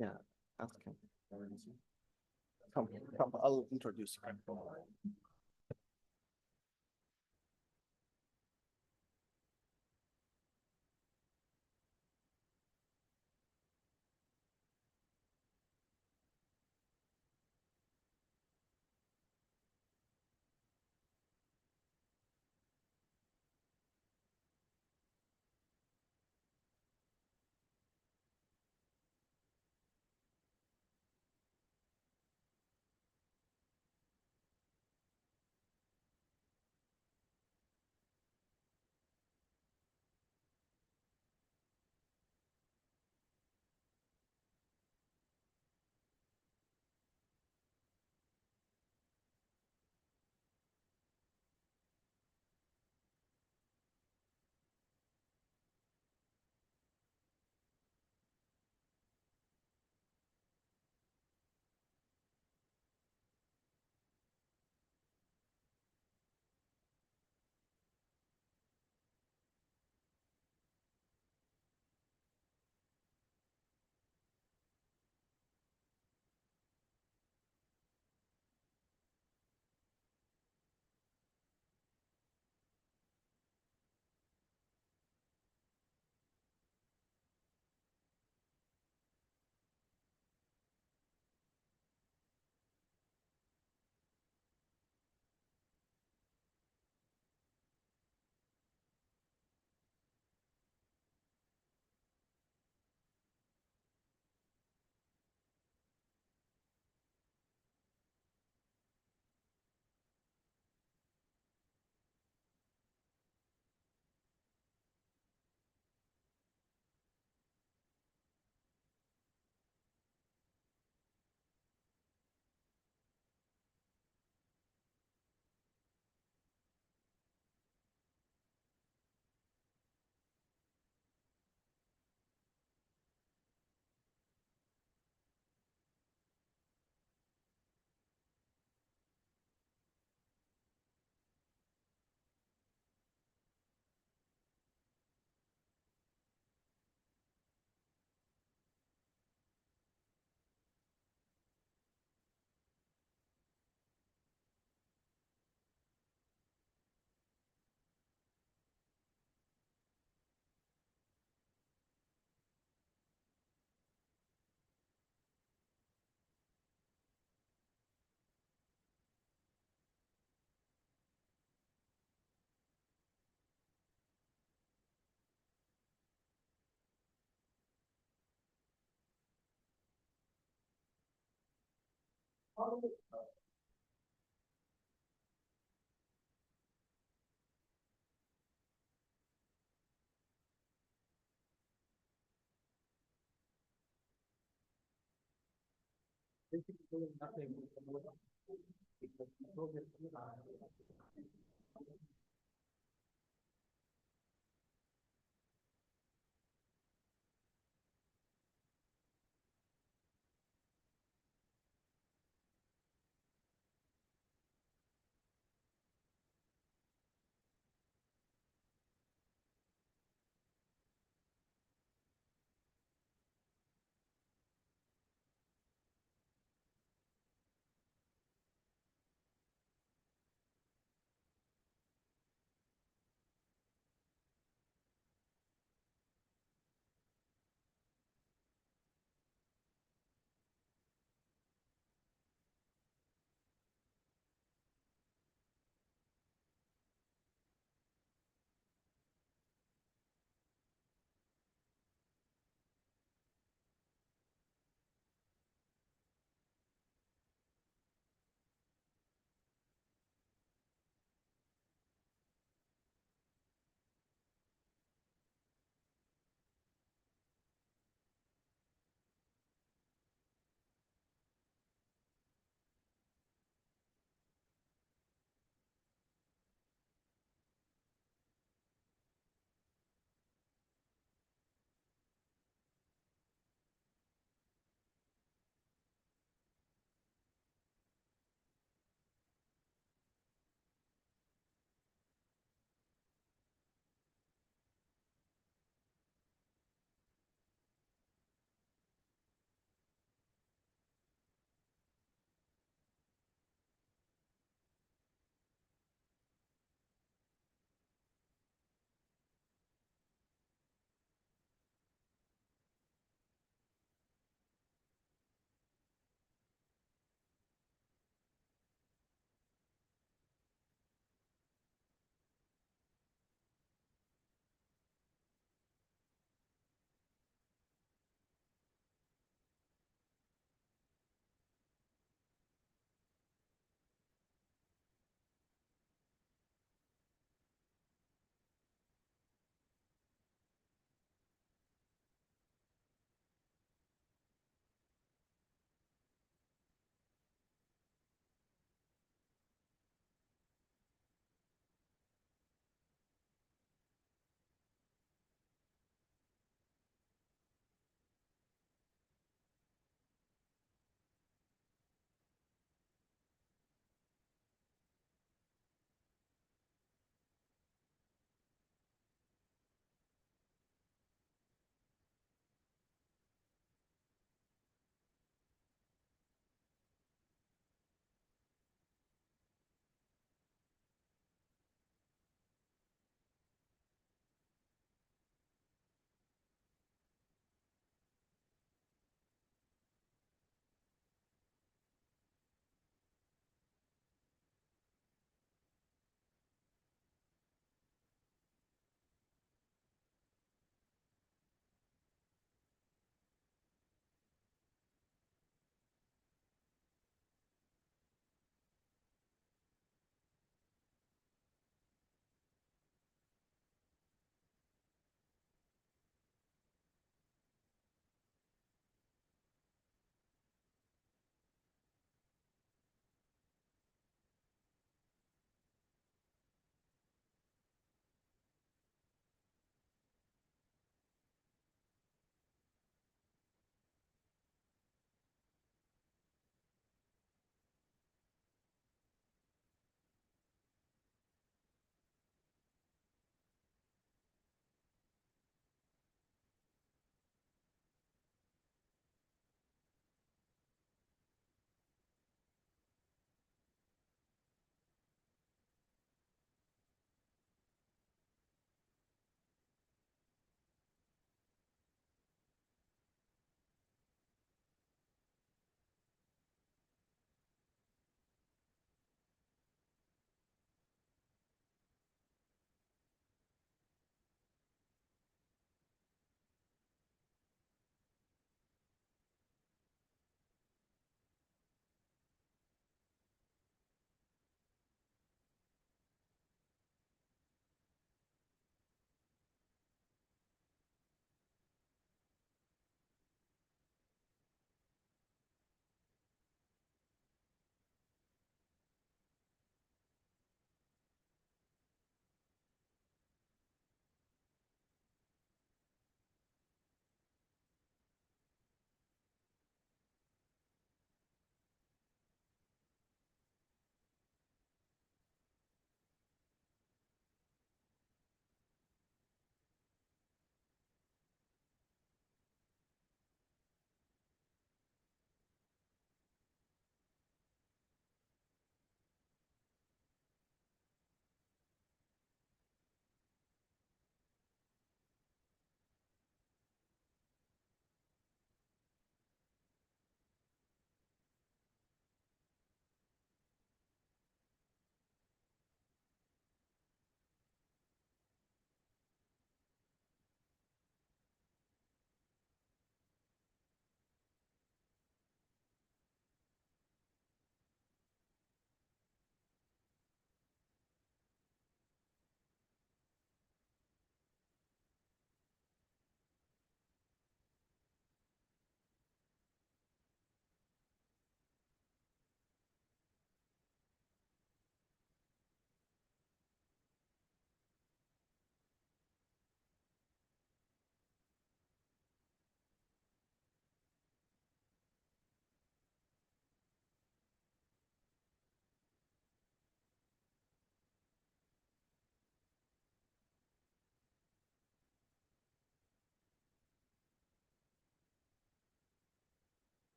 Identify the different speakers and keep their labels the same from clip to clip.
Speaker 1: Yeah, ask him. Come, come, I'll introduce him.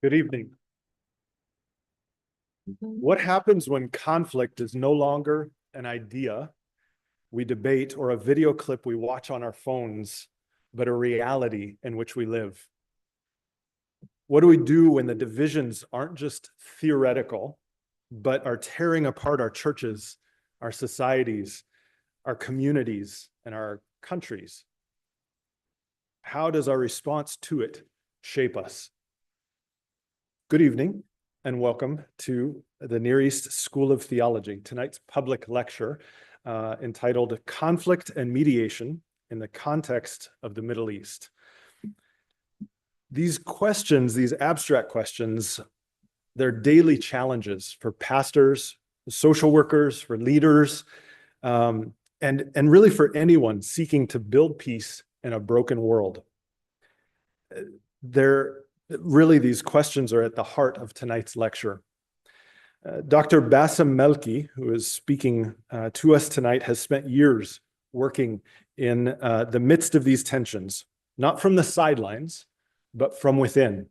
Speaker 2: Good evening. What happens when conflict is no longer an idea we debate or a video clip we watch on our phones, but a reality in which we live? What do we do when the divisions aren't just theoretical, but are tearing apart our churches, our societies, our communities, and our countries? How does our response to it shape us? Good evening, and welcome to the Near East School of Theology. Tonight's public lecture entitled Conflict and Mediation in the Context of the Middle East. These questions, these abstract questions, they're daily challenges for pastors, social workers, for leaders, and really for anyone seeking to build peace in a broken world. Really, these questions are at the heart of tonight's lecture. Dr. Bassem Melki, who is speaking to us tonight, has spent years working in the midst of these tensions, not from the sidelines, but from within.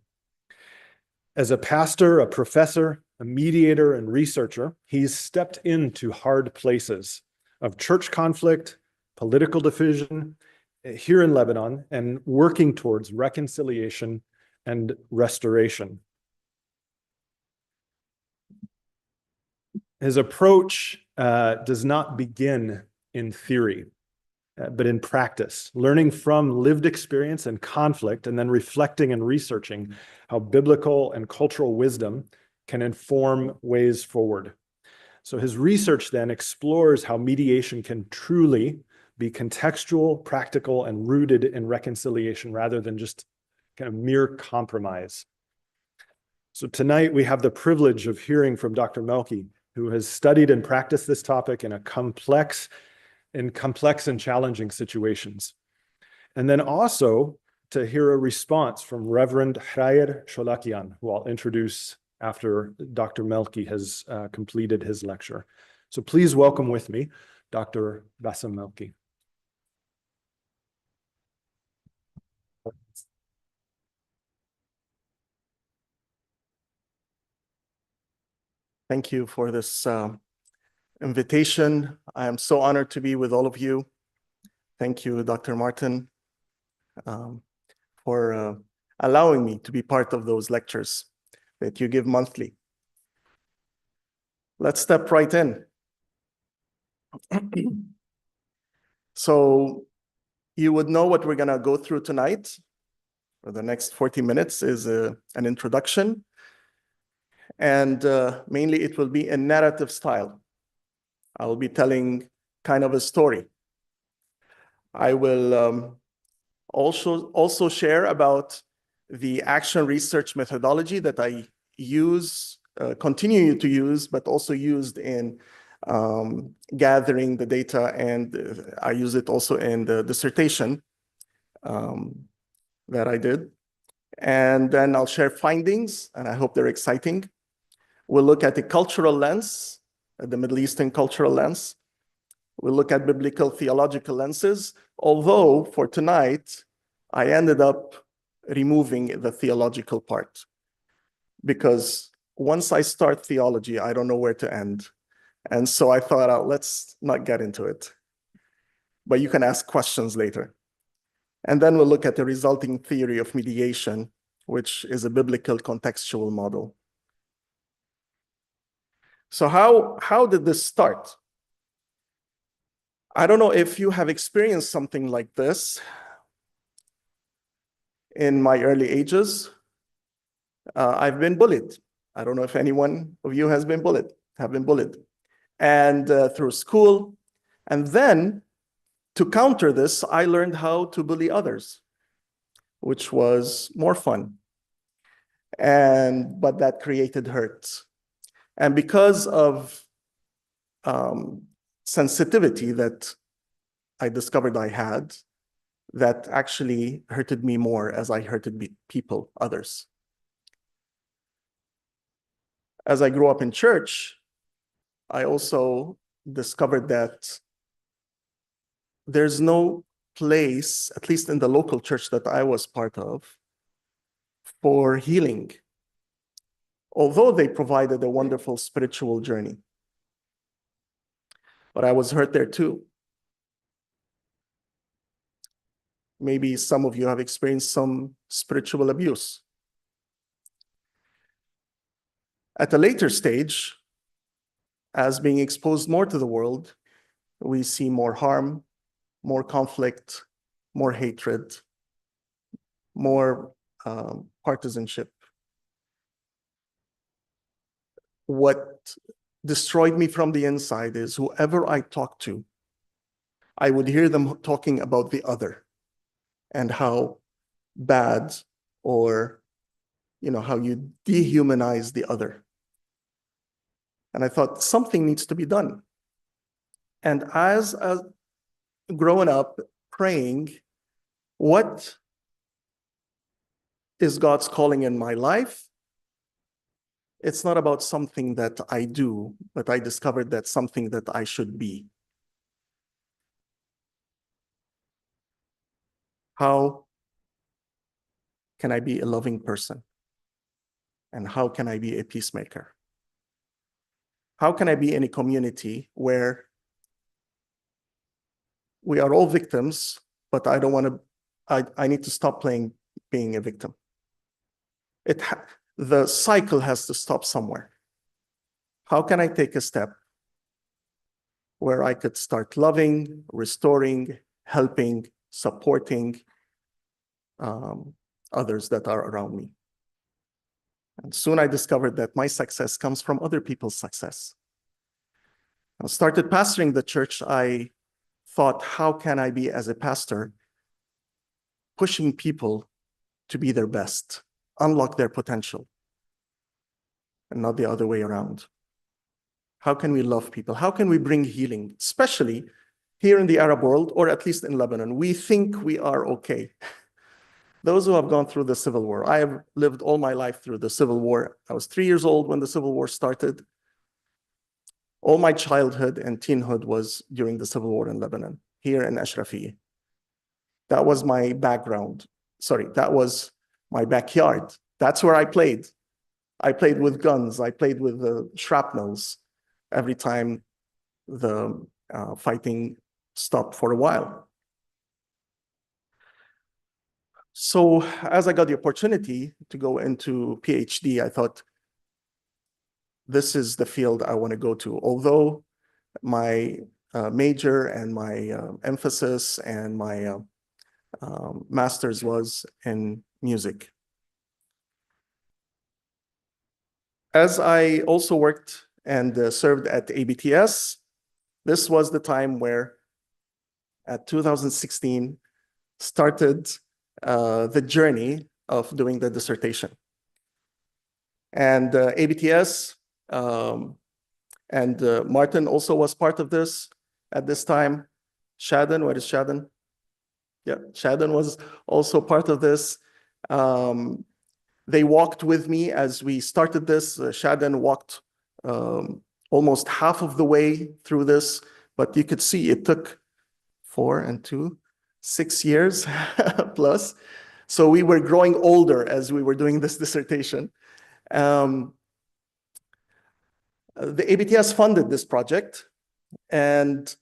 Speaker 2: As a pastor, a professor, a mediator, and researcher, he's stepped into hard places of church conflict, political division here in Lebanon, and working towards reconciliation and restoration. His approach does not begin in theory, but in practice, learning from lived experience and conflict, and then reflecting and researching how biblical and cultural wisdom can inform ways forward. So his research then explores how mediation can truly be contextual, practical, and rooted in reconciliation rather than just kind of mere compromise. So tonight we have the privilege of hearing from Dr. Melki, who has studied and practiced this topic in complex and challenging situations. And then also to hear a response from Reverend Hrayer Sholakian, who I'll introduce after Dr. Melki has completed his lecture. So please welcome with me, Dr. Bassem Melki.
Speaker 1: Thank you for this invitation. I am so honored to be with all of you. Thank you, Dr. Martin, for allowing me to be part of those lectures that you give monthly. Let's step right in. So you would know what we're going to go through tonight. For the next 40 minutes is an introduction. And mainly it will be in narrative style. I will be telling kind of a story. I will also share about the action research methodology that I use, continue to use, but also used in gathering the data, and I use it also in the dissertation that I did. And then I'll share findings, and I hope they're exciting. We'll look at the cultural lens, the Middle Eastern cultural lens. We'll look at biblical theological lenses, although for tonight, I ended up removing the theological part, because once I start theology, I don't know where to end. And so I thought, let's not get into it. But you can ask questions later. And then we'll look at the resulting theory of mediation, which is a biblical contextual model. So how did this start? I don't know if you have experienced something like this in my early ages. I've been bullied. I don't know if anyone of you have been bullied. And through school. And then to counter this, I learned how to bully others, which was more fun. But that created hurt. And because of sensitivity that I discovered I had, that actually hurted me more as I hurted people, others. As I grew up in church, I also discovered that there's no place, at least in the local church that I was part of, for healing although they provided a wonderful spiritual journey. But I was hurt there too. Maybe some of you have experienced some spiritual abuse. At a later stage, as being exposed more to the world, we see more harm, more conflict, more hatred, more partisanship. What destroyed me from the inside is whoever I talked to, I would hear them talking about the other and how bad, or how you dehumanize the other. And I thought something needs to be done. And as growing up praying, what is God's calling in my life? It's not about something that I do, but I discovered that's something that I should be. How can I be a loving person? And how can I be a peacemaker? How can I be in a community where we are all victims, but I don't want to, I need to stop being a victim. The cycle has to stop somewhere. How can I take a step where I could start loving, restoring, helping, supporting others that are around me? And soon I discovered that my success comes from other people's success. I started pastoring the church. I thought, how can I be, as a pastor, pushing people to be their best, unlock their potential, and not the other way around? How can we love people? How can we bring healing, especially here in the Arab world, or at least in Lebanon? We think we are okay. Those who have gone through the civil war, I have lived all my life through the civil war. I was 3 years old when the civil war started. All my childhood and teenhood was during the civil war in Lebanon, here in Ashrafiyeh. That was my background. Sorry, that was my backyard. That's where I played. I played with guns. I played with the shrapnels every time the fighting stopped for a while. So as I got the opportunity to go into PhD, I thought, this is the field I want to go to. Although my major and my emphasis and my master's was in music. As I also worked and served at ABTS, this was the time where, at 2016, started the journey of doing the dissertation. And ABTS and Martin also was part of this at this time. Shadon, where is Shadon? Yeah, Shadon was also part of this. They walked with me as we started this. Shadon walked almost half of the way through this, but you could see it took 4 and 2, 6 years plus. So we were growing older as we were doing this dissertation. The ABTS funded this project, and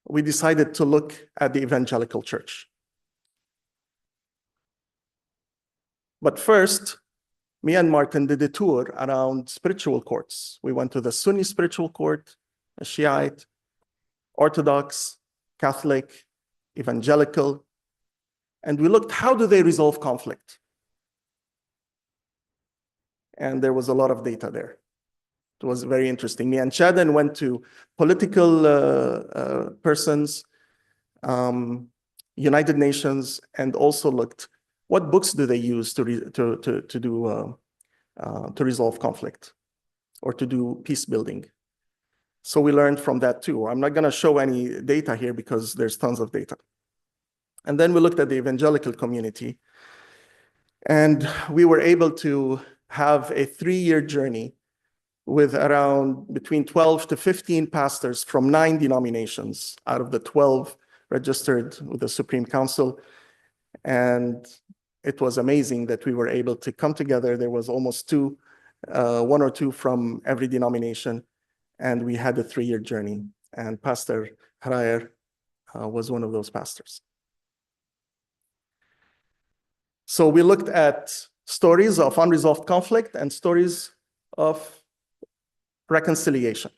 Speaker 1: we decided to look at the evangelical church. But first, me and Martin did a tour around spiritual courts. We went to the Sunni spiritual court, a Shiite, Orthodox, Catholic, evangelical, and we looked, how do they resolve conflict? And there was a lot of data there. It was very interesting. Me and Shadon went to political persons, United Nations, and also looked, what books do they use to resolve conflict or to do peace building? So we learned from that too. I'm not going to show any data here because there's tons of data. And then we looked at the evangelical community, and we were able to have a 3-year journey with around between 12 to 15 pastors from 9 denominations out of the 12 registered with the Supreme Council. And it was amazing that we were able to come together. There was almost one or two from every denomination, and we had a 3-year journey. And Pastor Hrayer was one of those pastors. So we looked at stories of unresolved conflict and stories of reconciliation.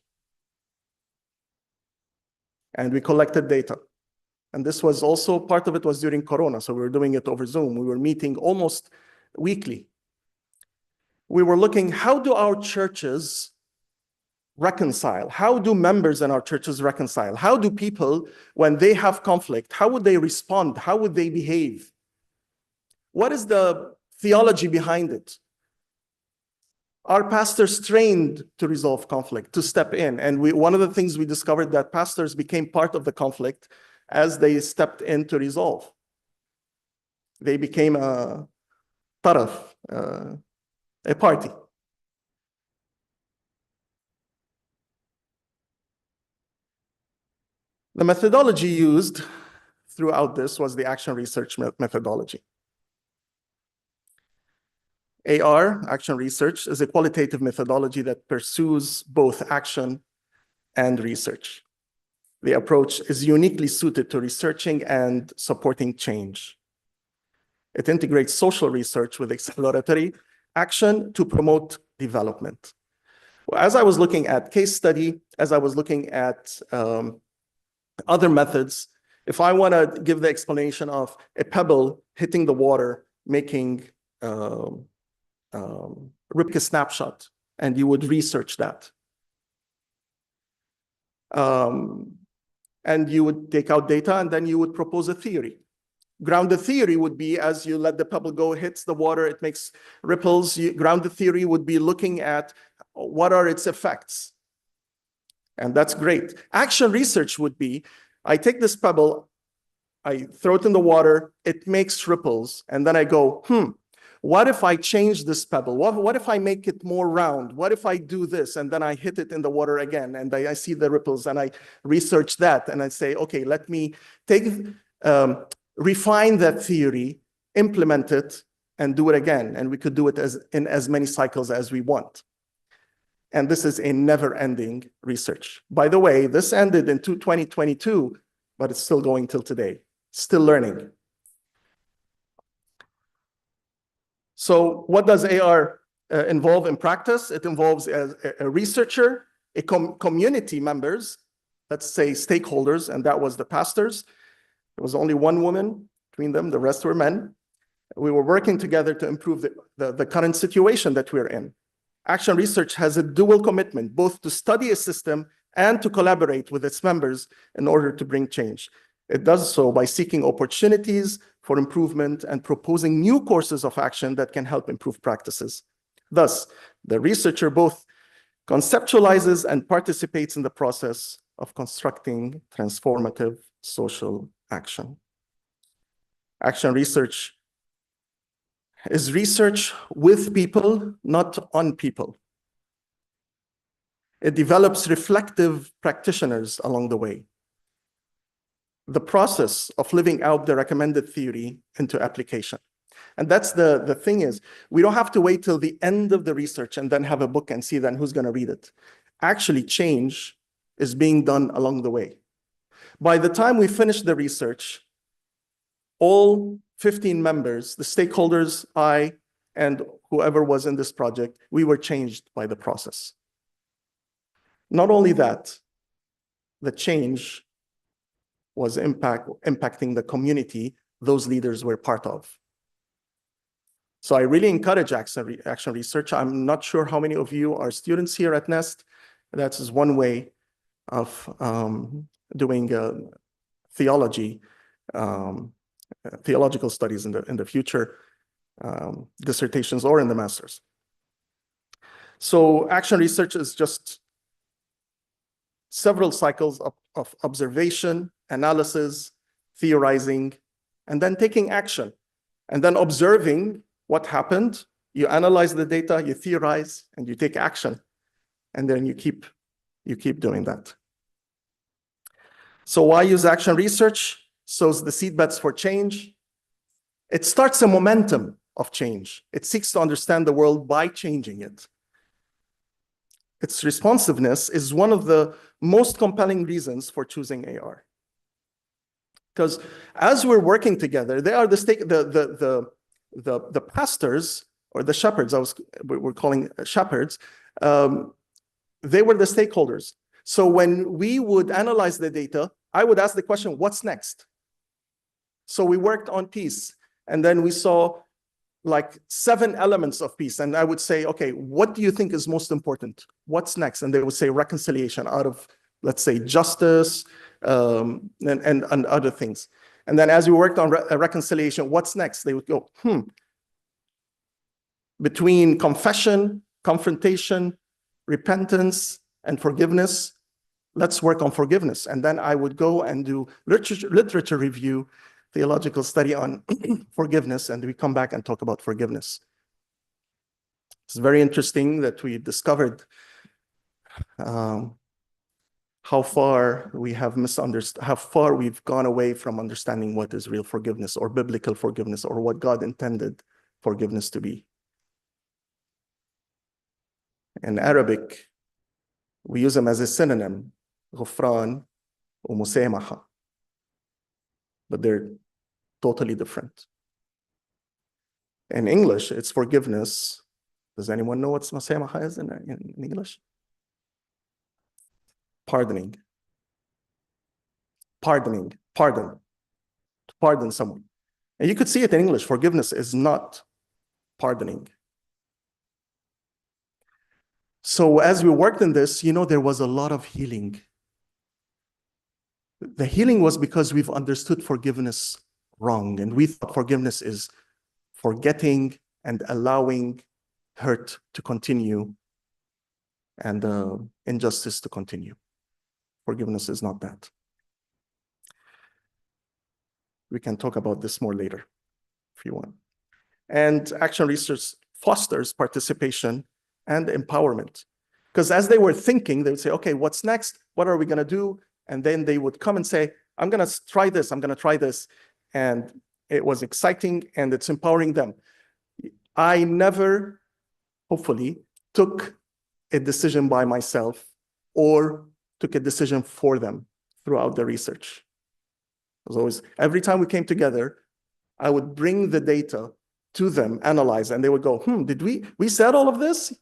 Speaker 1: And we collected data. And this was also, part of it was during Corona, so we were doing it over Zoom. We were meeting almost weekly. We were looking, how do our churches reconcile? How do members in our churches reconcile? How do people, when they have conflict, how would they respond? How would they behave? What is the theology behind it? Are pastors trained to resolve conflict, to step in? And one of the things we discovered that pastors became part of the conflict as they stepped in to resolve. They became a taraf, a party. The methodology used throughout this was the action research methodology. AR, action research, is a qualitative methodology that pursues both action and research. The approach is uniquely suited to researching and supporting change. It integrates social research with exploratory action to promote development. As I was looking at case study, as I was looking at other methods, if I want to give the explanation of a pebble hitting the water, making Ripke snapshot, and you would research that. And you would take out data, and then you would propose a theory. Grounded theory would be, as you let the pebble go, hits the water, it makes ripples. Grounded theory would be looking at what are its effects. And that's great. Action research would be, I take this pebble, I throw it in the water, it makes ripples, and then I go, what if I change this pebble? What if I make it more round? What if I do this? And then I hit it in the water again, and I see the ripples, and I research that, and I say, okay, let me refine that theory, implement it, and do it again. And we could do it in as many cycles as we want. And this is a never-ending research. By the way, this ended in 2022, but it's still going till today, still learning. So what does AR involve in practice? It involves a researcher, community members, let's say stakeholders, and that was the pastors. There was only one woman between them, the rest were men. We were working together to improve the current situation that we're in. Action research has a dual commitment, both to study a system and to collaborate with its members in order to bring change. It does so by seeking opportunities for improvement and proposing new courses of action that can help improve practices. Thus, the researcher both conceptualizes and participates in the process of constructing transformative social action. Action research is research with people, not on people. It develops reflective practitioners along the way. The process of living out the recommended theory into application. And that's the thing is, we don't have to wait till the end of the research and then have a book and see then who's going to read it. Actually, change is being done along the way. By the time we finish the research, all 15 members, the stakeholders, I, and whoever was in this project, we were changed by the process. Not only that, the change was impacting the community those leaders were part of. So I really encourage action research. I'm not sure how many of you are students here at Nest. That is one way of doing theology, theological studies in the future, dissertations or in the master's. So action research is just several cycles of observation, analysis, theorizing, and then taking action, and then observing what happened. You analyze the data, you theorize, and you take action, and then you keep doing that. So why use action research? Sows the seedbeds for change. It starts a momentum of change. It seeks to understand the world by changing it. Its responsiveness is one of the most compelling reasons for choosing AR. Because as we're working together, they are the pastors or the shepherds, we're calling shepherds, they were the stakeholders. So when we would analyze the data, I would ask the question, what's next? So we worked on peace, and then we saw like 7 elements of peace. And I would say, okay, what do you think is most important? What's next? And they would say reconciliation out of, let's say, justice and other things. And then as we worked on reconciliation, what's next? They would go, between confession, confrontation, repentance, and forgiveness, let's work on forgiveness. And then I would go and do literature review, theological study on forgiveness, and we come back and talk about forgiveness. It's very interesting that we discovered how far we have misunderstood, how far we've gone away from understanding what is real forgiveness or biblical forgiveness or what God intended forgiveness to be. In Arabic, we use them as a synonym, غفران ومسامحة, but they're totally different. In English, it's forgiveness. Does anyone know what مسامحة is in English? Pardoning. Pardon. To pardon someone. And you could see it in English. Forgiveness is not pardoning. So as we worked in this, there was a lot of healing. The healing was because we've understood forgiveness wrong. And we thought forgiveness is forgetting and allowing hurt to continue and injustice to continue. Forgiveness is not that. We can talk about this more later if you want. And action research fosters participation and empowerment. Because as they were thinking, they would say, okay, what's next? What are we going to do? And then they would come and say, I'm going to try this. I'm going to try this. And it was exciting and it's empowering them. I never, hopefully, took a decision by myself or took a decision for them throughout the research. It was always, every time we came together, I would bring the data to them, analyze, and they would go, did we said all of this?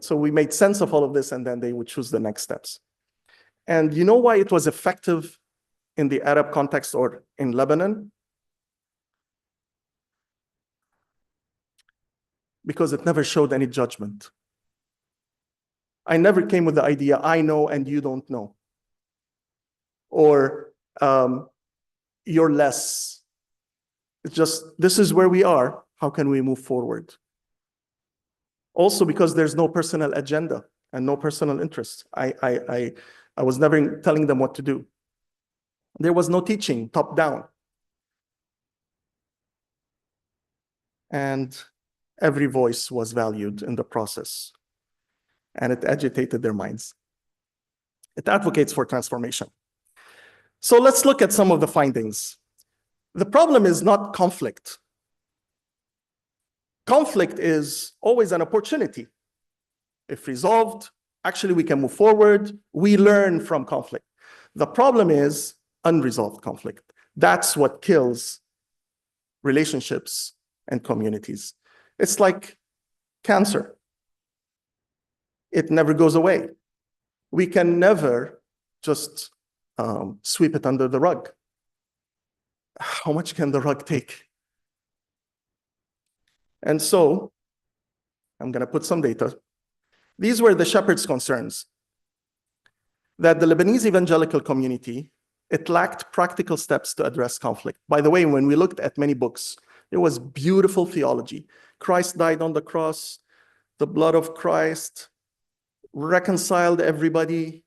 Speaker 1: So we made sense of all of this, and then they would choose the next steps. And you know why it was effective in the Arab context or in Lebanon? Because it never showed any judgment. I never came with the idea, I know and you don't know. Or you're less. It's just, this is where we are. How can we move forward? Also because there's no personal agenda and no personal interest. I was never telling them what to do. There was no teaching top down. And every voice was valued in the process. And it agitated their minds. It advocates for transformation. So let's look at some of the findings. The problem is not conflict. Conflict is always an opportunity. If resolved, actually we can move forward. We learn from conflict. The problem is unresolved conflict. That's what kills relationships and communities. It's like cancer. It never goes away. We can never just sweep it under the rug. How much can the rug take? And so, I'm going to put some data. These were the shepherds' concerns. That the Lebanese evangelical community, it lacked practical steps to address conflict. By the way, when we looked at many books, there was beautiful theology. Christ died on the cross, the blood of Christ reconciled everybody,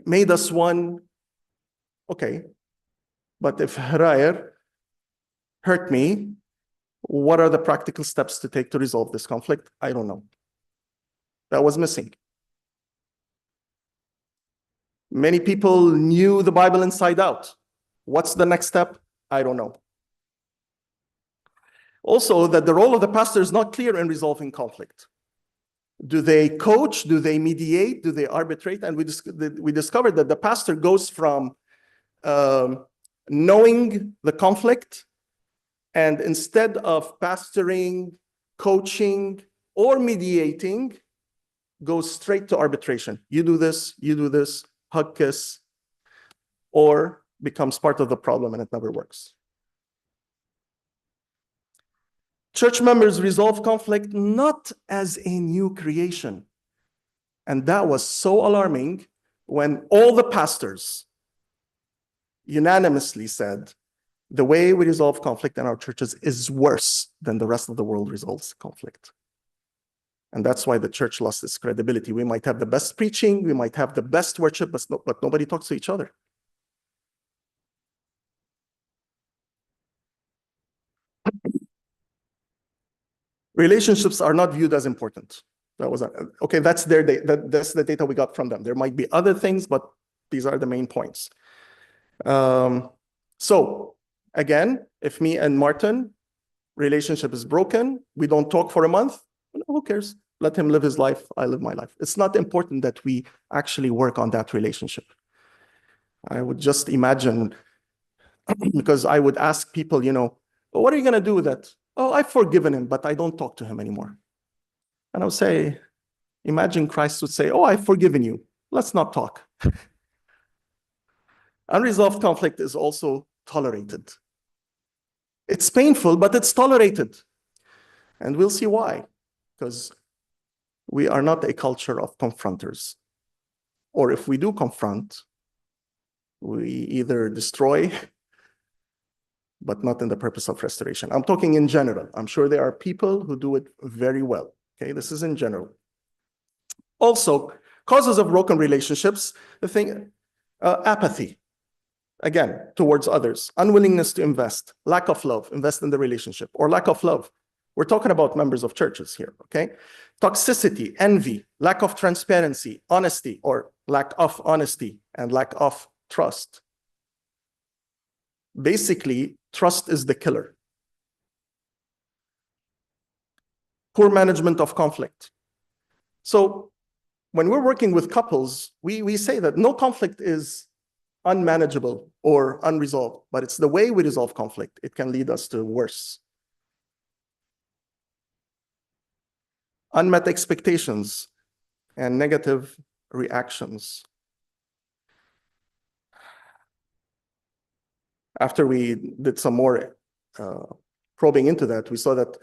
Speaker 1: made us one. Okay, but if Harayer hurt me, what are the practical steps to take to resolve this conflict? I don't know. That was missing. Many people knew the Bible inside out. What's the next step? I don't know. Also, that the role of the pastor is not clear in resolving conflict. Do they coach? Do they mediate? Do they arbitrate? And we discovered that the pastor goes from knowing the conflict, and instead of pastoring, coaching, or mediating, goes straight to arbitration. You do this, hug, kiss, or becomes part of the problem and it never works. Church members resolve conflict not as a new creation. And that was so alarming when all the pastors unanimously said, the way we resolve conflict in our churches is worse than the rest of the world resolves conflict. And that's why the church lost its credibility. We might have the best preaching, we might have the best worship, but nobody talks to each other. Relationships are not viewed as important. Okay, that's their data. That's the data we got from them. There might be other things, but these are the main points. So again, if me and Martin relationship is broken, we don't talk for a month, who cares? Let him live his life, I live my life. It's not important that we actually work on that relationship. I would just imagine, because I would ask people, what are you going to do with that? Oh, I've forgiven him, but I don't talk to him anymore. And I would say, imagine Christ would say, oh, I've forgiven you. Let's not talk. Unresolved conflict is also tolerated. It's painful, but it's tolerated. And we'll see why. Because we are not a culture of confronters. Or if we do confront, we either destroy, but not in the purpose of restoration. I'm talking in general. I'm sure there are people who do it very well. Okay, this is in general. Also, causes of broken relationships, apathy, again, towards others, unwillingness to invest, lack of love, invest in the relationship, or lack of love. We're talking about members of churches here, okay? Toxicity, envy, lack of transparency, honesty, or lack of honesty, and lack of trust. Basically, trust is the killer. Poor management of conflict. So when we're working with couples, we say that no conflict is unmanageable or unresolved, but it's the way we resolve conflict. It can lead us to worse. Unmet expectations and negative reactions. After we did some more probing into that, we saw that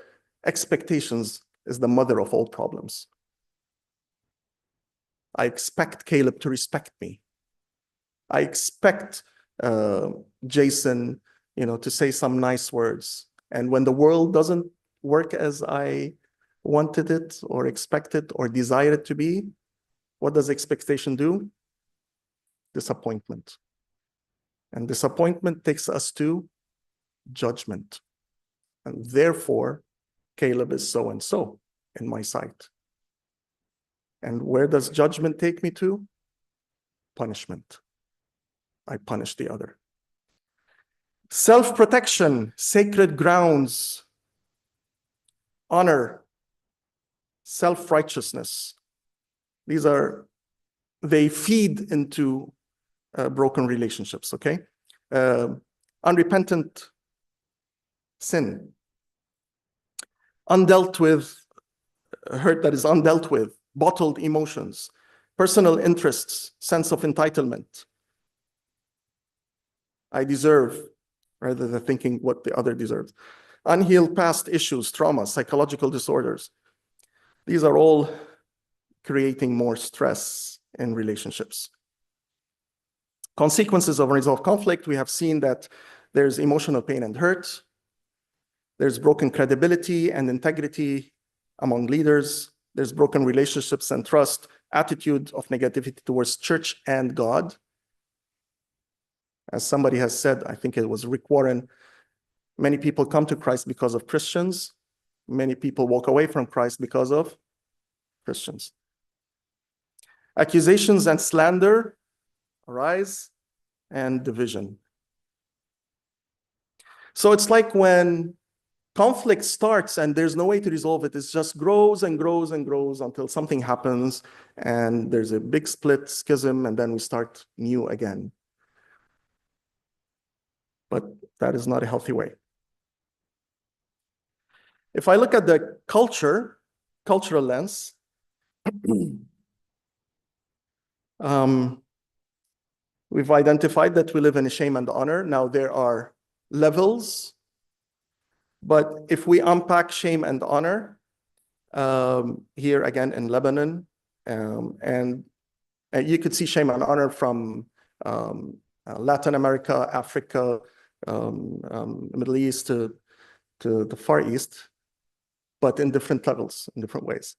Speaker 1: expectations is the mother of all problems. I expect Caleb to respect me. I expect Jason, to say some nice words. And when the world doesn't work as I wanted it or expected or desired it to be, what does expectation do? Disappointment. And disappointment takes us to judgment. And therefore, Caleb is so-and-so in my sight. And where does judgment take me to? Punishment. I punish the other. Self-protection, sacred grounds, honor, self-righteousness. They feed into broken relationships, okay? Unrepentant sin. Undealt with, hurt that is undealt with, bottled emotions, personal interests, sense of entitlement. I deserve, rather than thinking what the other deserves. Unhealed past issues, trauma, psychological disorders. These are all creating more stress in relationships. Consequences of unresolved conflict, we have seen that there's emotional pain and hurt. There's broken credibility and integrity among leaders. There's broken relationships and trust, attitude of negativity towards church and God. As somebody has said, I think it was Rick Warren, many people come to Christ because of Christians. Many people walk away from Christ because of Christians. Accusations and slander arise, and division. So it's like when conflict starts and there's no way to resolve it, it just grows and grows and grows until something happens and there's a big split, schism, and then we start new again. But that is not a healthy way. If I look at the cultural lens, we've identified that we live in a shame and honor. Now there are levels, but if we unpack shame and honor, here again in Lebanon, and you could see shame and honor from Latin America, Africa, Middle East to the Far East, but in different levels, in different ways.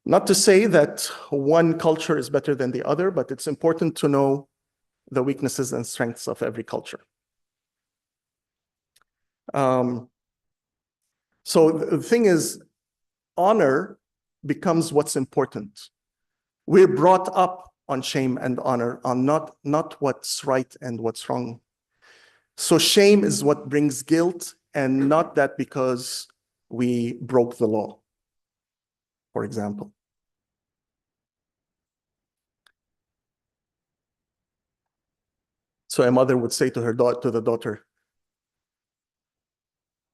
Speaker 1: Not to say that one culture is better than the other, but it's important to know the weaknesses and strengths of every culture. So the thing is, honor becomes what's important. We're brought up on shame and honor, on not what's right and what's wrong. So shame is what brings guilt, and not that because we broke the law, for example. So a mother would say to her to the daughter,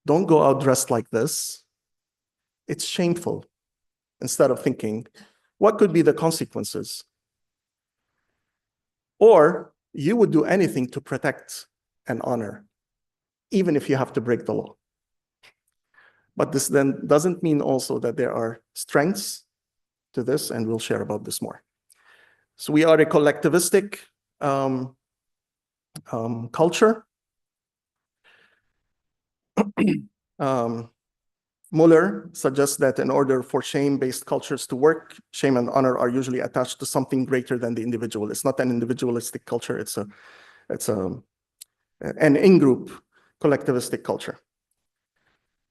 Speaker 1: don't go out dressed like this. It's shameful. Instead of thinking, what could be the consequences? Or you would do anything to protect and honor, even if you have to break the law. But this then doesn't mean also that there are strengths to this, and we'll share about this more. So we are a collectivistic culture. Muller suggests that in order for shame-based cultures to work, shame and honor are usually attached to something greater than the individual. It's not an individualistic culture. It's an in-group collectivistic culture.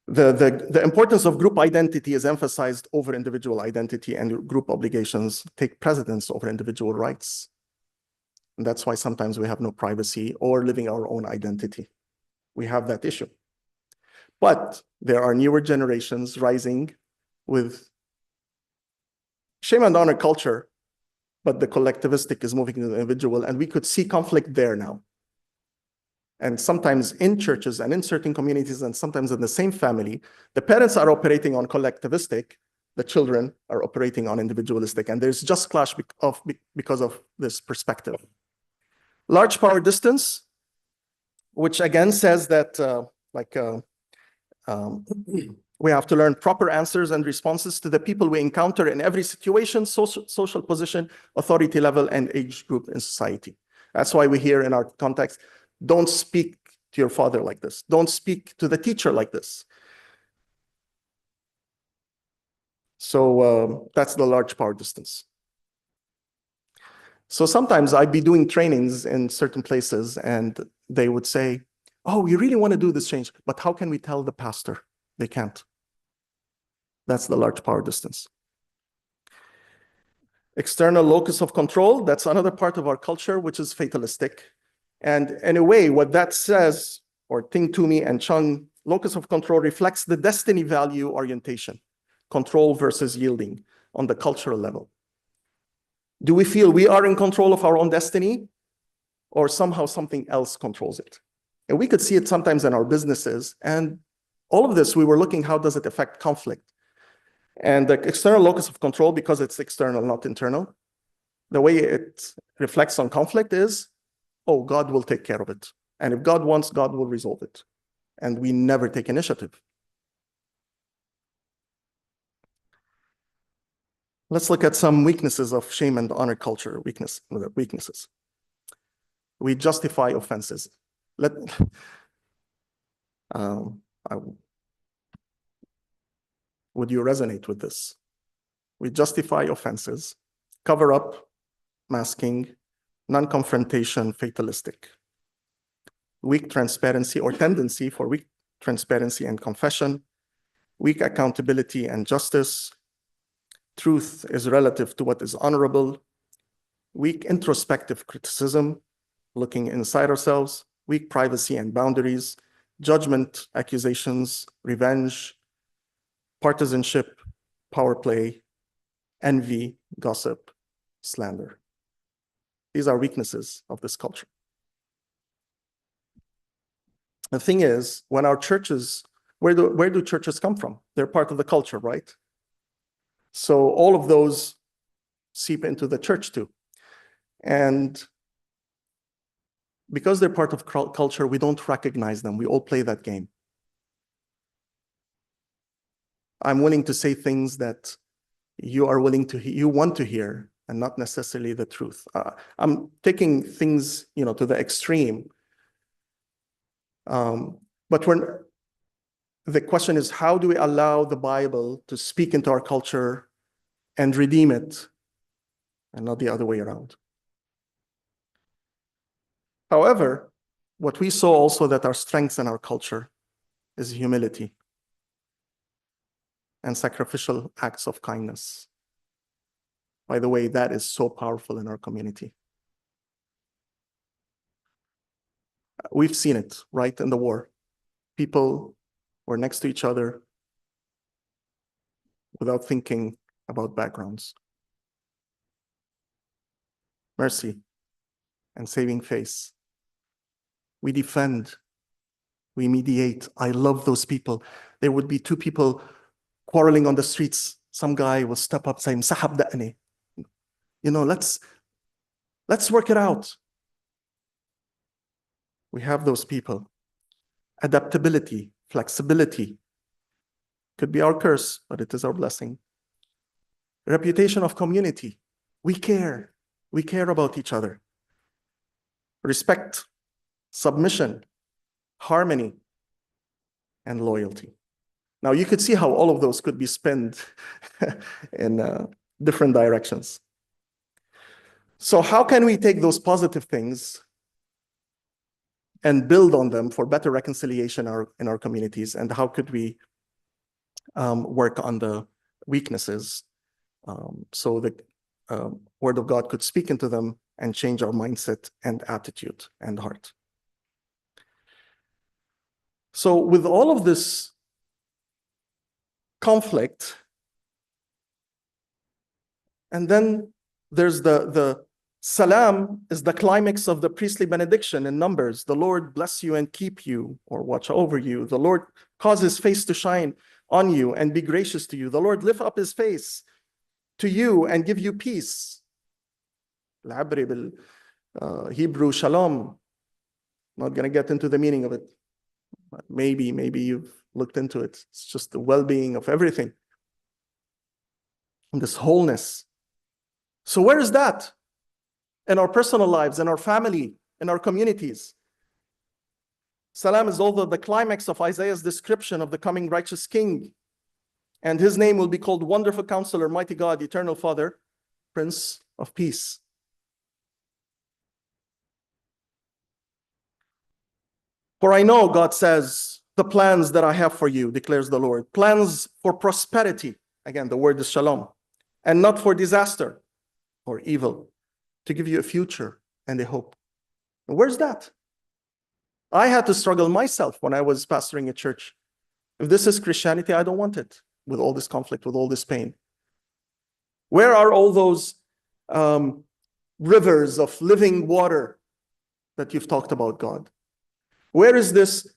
Speaker 1: The importance of group identity is emphasized over individual identity, and group obligations take precedence over individual rights. And that's why sometimes we have no privacy or living our own identity. We have that issue. But there are newer generations rising with shame and honor culture, but the collectivistic is moving to the individual, and we could see conflict there now. And sometimes in churches and in certain communities, and sometimes in the same family, the parents are operating on collectivistic, the children are operating on individualistic, and there's just clash because of this perspective. Large power distance, which again says that we have to learn proper answers and responses to the people we encounter in every situation, social position, authority level, and age group in society. That's why we hear in our context, don't speak to your father like this. Don't speak to the teacher like this. So that's the large power distance. So sometimes I'd be doing trainings in certain places, and they would say, oh, we really want to do this change, but how can we tell the pastor? They can't. That's the large power distance. External locus of control, that's another part of our culture, which is fatalistic. And in a way, what that says, or Ting Toomey and Chung, locus of control reflects the destiny value orientation, control versus yielding on the cultural level. Do we feel we are in control of our own destiny, or somehow something else controls it? And we could see it sometimes in our businesses. And all of this, we were looking, how does it affect conflict? And the external locus of control, because it's external, not internal, the way it reflects on conflict is, oh, God will take care of it. And if God wants, God will resolve it. And we never take initiative. Let's look at some weaknesses of shame and honor culture, weaknesses. We justify offenses. Would you resonate with this? We justify offenses, cover up, masking, non-confrontation, fatalistic. Weak transparency or tendency for weak transparency and confession, weak accountability and justice. Truth is relative to what is honorable. weak introspective criticism, looking inside ourselves, weak privacy and boundaries, judgment, accusations, revenge, partisanship, power play, envy, gossip, slander. These are weaknesses of this culture. The thing is, when our churches, where do churches come from? They're part of the culture, right? So all of those seep into the church too. And because they're part of culture, we don't recognize them. We all play that game. I'm willing to say things that you are willing to you want to hear, and not necessarily the truth. I'm taking things, to the extreme. But the question is, how do we allow the Bible to speak into our culture and redeem it, and not the other way around? However, what we saw also that our strengths in our culture is humility and sacrificial acts of kindness. By the way, that is so powerful in our community. We've seen it, right, in the war. People were next to each other without thinking about backgrounds. Mercy and saving face. We defend, we mediate. I love those people. There would be two people quarreling on the streets. Some guy will step up saying, "Sahab da'ni." Let's work it out. We have those people. Adaptability, flexibility. Could be our curse, but it is our blessing. Reputation of community. We care. We care about each other. Respect, submission, harmony, and loyalty. Now, you could see how all of those could be spent in different directions. So how can we take those positive things and build on them for better reconciliation in our communities? And how could we work on the weaknesses so the Word of God could speak into them and change our mindset and attitude and heart? So with all of this conflict, and then there's the salam is the climax of the priestly benediction in Numbers. The Lord bless you and keep you, or watch over you. The Lord cause his face to shine on you and be gracious to you. The Lord lift up his face to you and give you peace. Hebrew shalom. Not going to get into the meaning of it. But maybe you've looked into it. It's just the well-being of everything. And this wholeness. So where is that? In our personal lives, in our family, in our communities. Salam is also the climax of Isaiah's description of the coming righteous king. And his name will be called Wonderful Counselor, Mighty God, Eternal Father, Prince of Peace. For I know, God says, the plans that I have for you, declares the Lord. Plans for prosperity. Again, the word is shalom. And not for disaster or evil. To give you a future and a hope. And where's that? I had to struggle myself when I was pastoring a church. If this is Christianity, I don't want it. With all this conflict, with all this pain. Where are all those rivers of living water that you've talked about, God? Where is this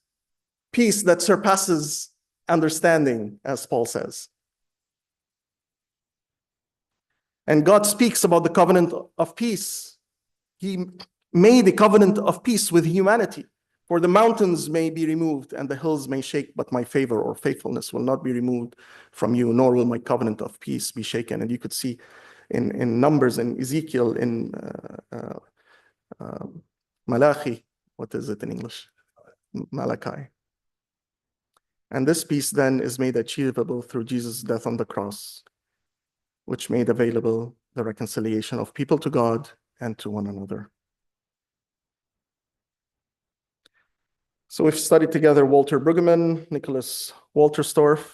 Speaker 1: peace that surpasses understanding, as Paul says? And God speaks about the covenant of peace. He made a covenant of peace with humanity. For the mountains may be removed and the hills may shake, but my favor or faithfulness will not be removed from you, nor will my covenant of peace be shaken. And you could see in Numbers, in Ezekiel, in Malachi, what is it in English? Malachi. And this peace then is made achievable through Jesus' death on the cross, which made available the reconciliation of people to God and to one another. So we've studied together Walter Brueggemann, Nicholas Walterstorff,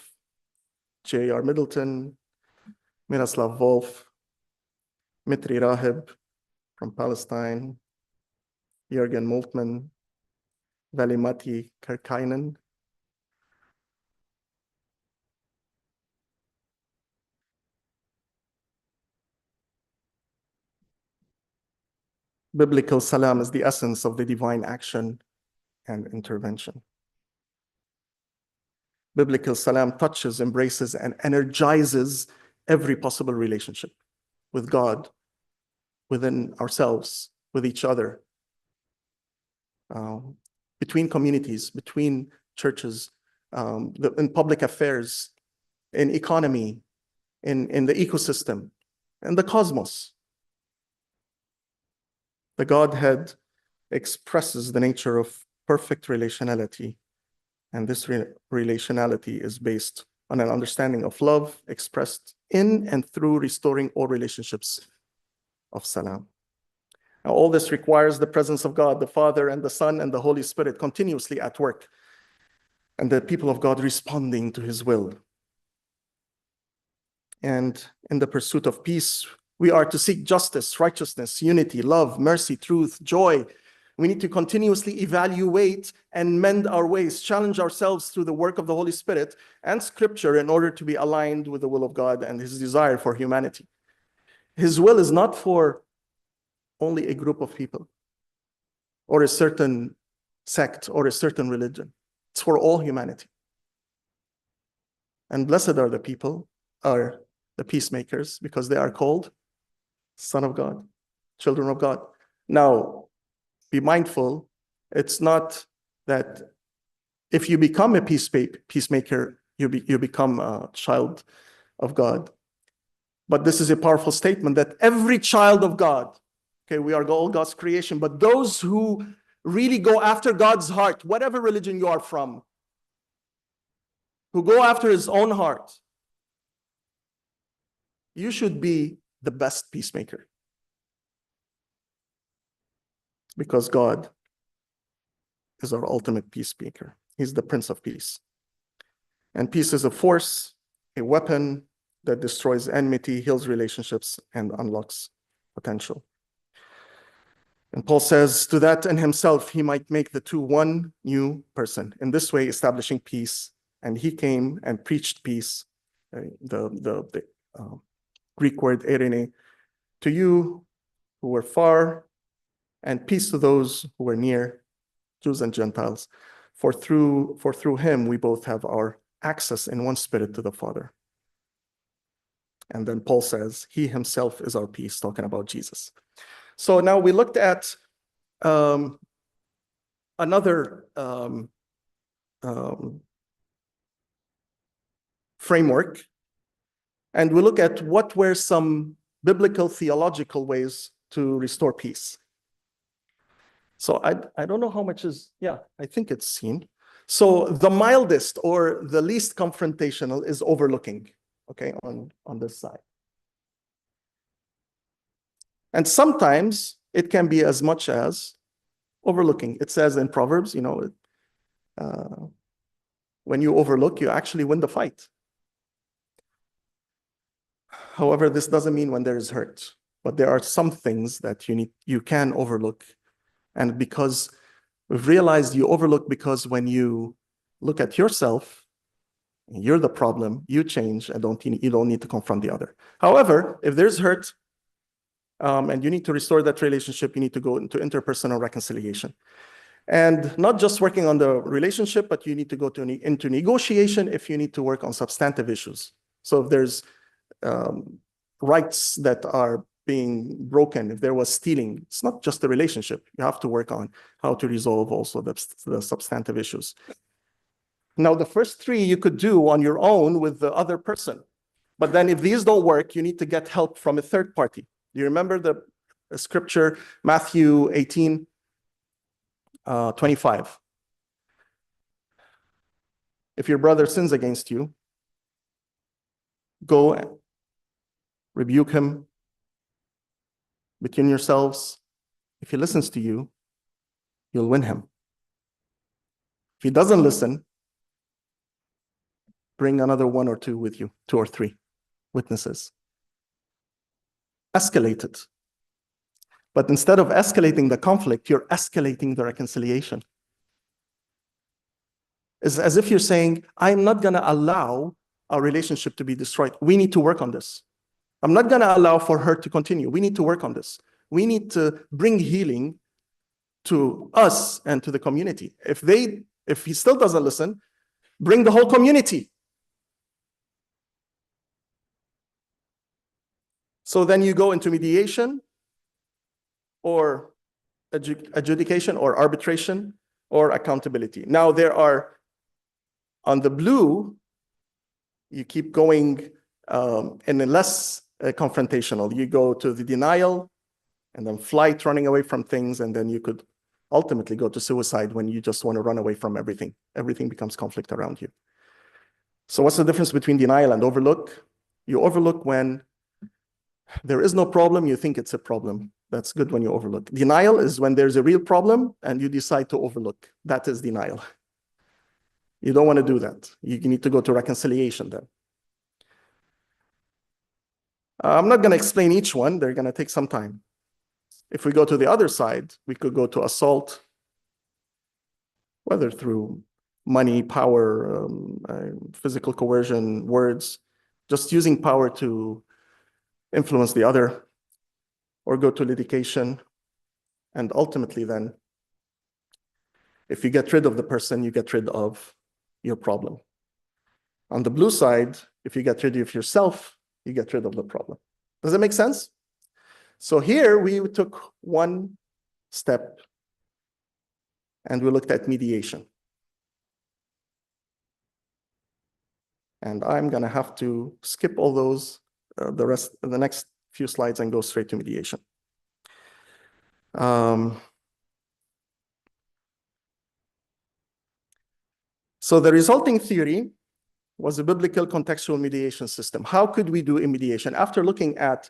Speaker 1: J.R. Middleton, Miroslav Volf, Mitri Rahib, from Palestine, Jürgen Moltmann, Veli-Matti Kärkkäinen. Biblical salam is the essence of the divine action and intervention. Biblical salam touches, embraces, and energizes every possible relationship with God, within ourselves, with each other, between communities, between churches, in public affairs, in economy, in the ecosystem, in the cosmos. The Godhead expresses the nature of perfect relationality, and this relationality is based on an understanding of love expressed in and through restoring all relationships of salam. Now, all this requires the presence of God, the Father and the Son and the Holy Spirit continuously at work, and the people of God responding to his will. And in the pursuit of peace, we are to seek justice, righteousness, unity, love, mercy, truth, joy. We need to continuously evaluate and mend our ways, challenge ourselves through the work of the Holy Spirit and Scripture in order to be aligned with the will of God and his desire for humanity. His will is not for only a group of people or a certain sect or a certain religion. It's for all humanity. And blessed are the people, are the peacemakers, because they are called Son of God, children of God. Now, be mindful, it's not that if you become a peacemaker, you become a child of God. But this is a powerful statement that every child of God, okay, we are all God's creation, but those who really go after God's heart, whatever religion you are from, who go after his own heart, you should be the best peacemaker. Because God is our ultimate peacemaker. He's the Prince of Peace. And peace is a force, a weapon that destroys enmity, heals relationships, and unlocks potential. And Paul says, to that in himself, he might make the two one new person, in this way establishing peace. And he came and preached peace, the Greek word eirene, to you who were far, and peace to those who were near, Jews and Gentiles. For through him we both have our access in one spirit to the Father. And then Paul says, he himself is our peace, talking about Jesus. So now we looked at another framework, and we look at what were some biblical theological ways to restore peace. So I don't know how much is, yeah, I think it's seen. So the mildest or the least confrontational is overlooking, okay, on this side. And sometimes it can be as much as overlooking. It says in Proverbs, when you overlook, you actually win the fight. However, this doesn't mean when there is hurt, but there are some things that you can overlook. And because we've realized you overlook, because when you look at yourself, you're the problem, you change, and you don't need to confront the other. However, if there's hurt, and you need to restore that relationship, you need to go into interpersonal reconciliation. And not just working on the relationship, but you need to go into negotiation if you need to work on substantive issues. So if there's rights that are being broken, if there was stealing, it's not just the relationship. You have to work on how to resolve also the substantive issues. Now, the first three you could do on your own with the other person. But then if these don't work, you need to get help from a third party. Do you remember the scripture, Matthew 18, 25? If your brother sins against you, go and rebuke him between yourselves. If he listens to you, you'll win him. If he doesn't listen, bring another one or two with you, 2 or 3 witnesses. Escalate it. But instead of escalating the conflict, you're escalating the reconciliation. It's as if you're saying, I'm not going to allow our relationship to be destroyed. We need to work on this. I'm not going to allow for her to continue. We need to work on this. We need to bring healing to us and to the community. If he still doesn't listen, bring the whole community. So then you go into mediation or adjudication or arbitration or accountability. Now there are, on the blue, you keep going in a less confrontational. You go to the denial and then flight, running away from things, and then you could ultimately go to suicide when you just want to run away from everything. Everything becomes conflict around you. So what's the difference between denial and overlook? You overlook when there is no problem, you think it's a problem. That's good when you overlook. Denial is when there's a real problem and you decide to overlook. That is denial. You don't want to do that. You need to go to reconciliation then. I'm not going to explain each one. They're going to take some time. If we go to the other side, we could go to assault, whether through money, power, physical coercion, words, just using power to influence the other, or go to litigation. And ultimately then, if you get rid of the person, you get rid of your problem. On the blue side, if you get rid of yourself, you get rid of the problem. Does that make sense? So here we took one step and we looked at mediation. And I'm going to have to skip all those, the next few slides, and go straight to mediation. So the resulting theory was a biblical contextual mediation system. How could we do a mediation? After looking at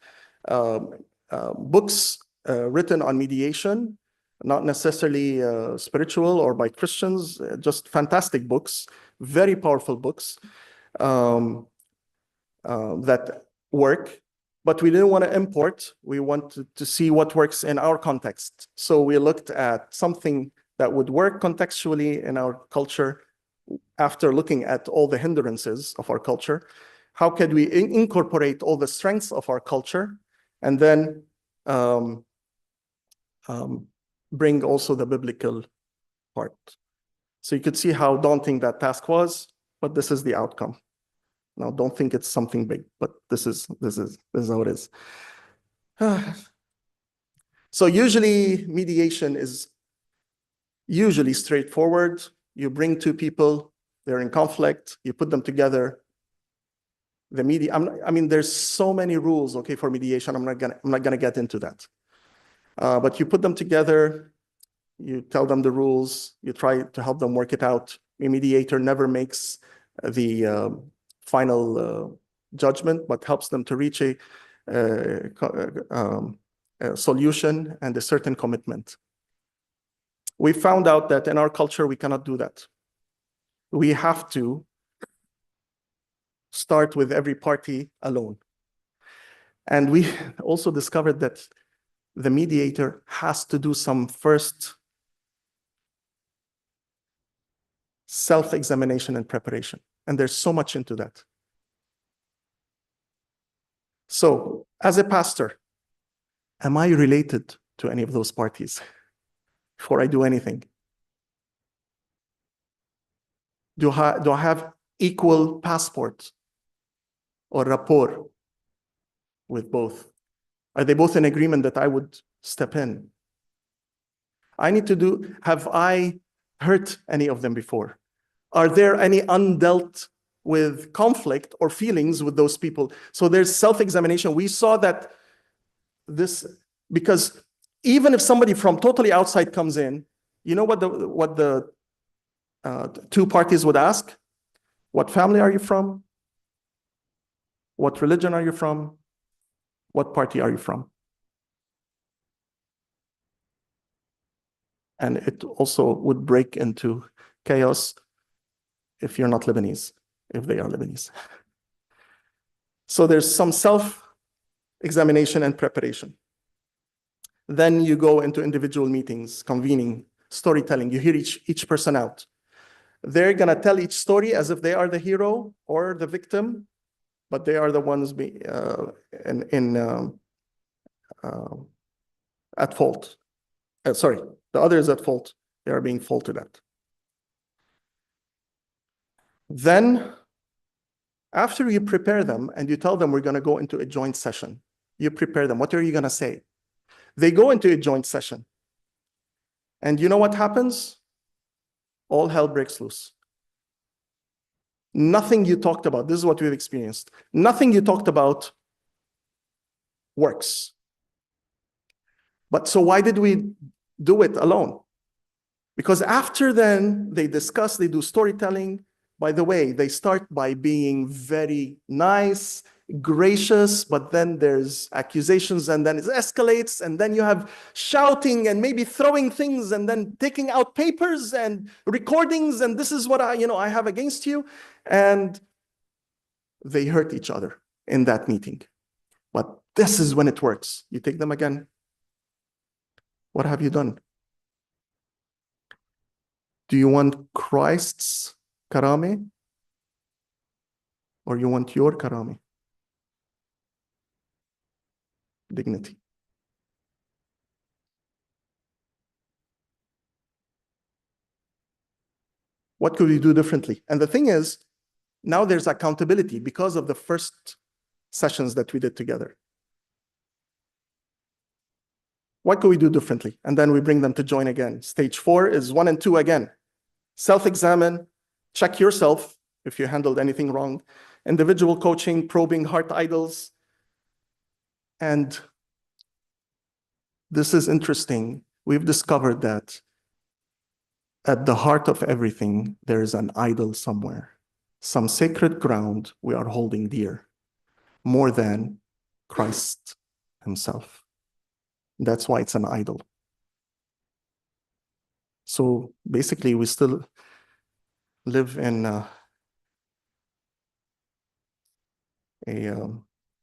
Speaker 1: books written on mediation, not necessarily spiritual or by Christians, just fantastic books, very powerful books that work, but we didn't want to import. We wanted to see what works in our context. So we looked at something that would work contextually in our culture. After looking at all the hindrances of our culture, how could we incorporate all the strengths of our culture and then bring also the biblical part? So you could see how daunting that task was, but this is the outcome. Now, don't think it's something big, but this is how it is. So usually mediation is usually straightforward. You bring two people, they're in conflict, you put them together. I mean, there's so many rules, okay, for mediation. I'm not gonna get into that. But you put them together, you tell them the rules, you try to help them work it out. A mediator never makes the final judgment, but helps them to reach a solution and a certain commitment. We found out that in our culture, we cannot do that. We have to start with every party alone. And we also discovered that the mediator has to do some first self-examination and preparation. And there's so much into that. So, as a pastor, am I related to any of those parties before I do anything? Do I have equal passport or rapport with both? Are they both in agreement that I would step in? Have I hurt any of them before? Are there any undealt with conflict or feelings with those people? So there's self-examination. We saw that because even if somebody from totally outside comes in, you know what the two parties would ask? What family are you from? What religion are you from? What party are you from? And it also would break into chaos if you're not Lebanese, if they are Lebanese. So there's some self-examination and preparation. Then you go into individual meetings, convening, storytelling. You hear each person out. They're going to tell each story as if they are the hero or the victim, but they are the ones at fault. Sorry, the other is at fault. They are being faulted at. Then, after you prepare them and you tell them we're going to go into a joint session, you prepare them. What are you going to say? They go into a joint session. And you know what happens? All hell breaks loose. Nothing you talked about, this is what we've experienced. Nothing you talked about works. But so why did we do it alone? Because after then, they discuss, they do storytelling. By the way, they start by being very nice, gracious, but then there's accusations and then it escalates and then you have shouting and maybe throwing things and then taking out papers and recordings and this is what I have against you. And they hurt each other in that meeting. But this is when it works. You take them again. What have you done? Do you want Christ's karame? Or you want your karame? Dignity. What could we do differently? And the thing is, now there's accountability because of the first sessions that we did together. What could we do differently? And then we bring them to join again. Stage 4 is 1 and 2 again. Self-examine, check yourself if you handled anything wrong. Individual coaching, probing heart idols. And this is interesting. We've discovered that at the heart of everything, there is an idol somewhere. Some sacred ground we are holding dear, more than Christ himself. That's why it's an idol. So basically, we still live in a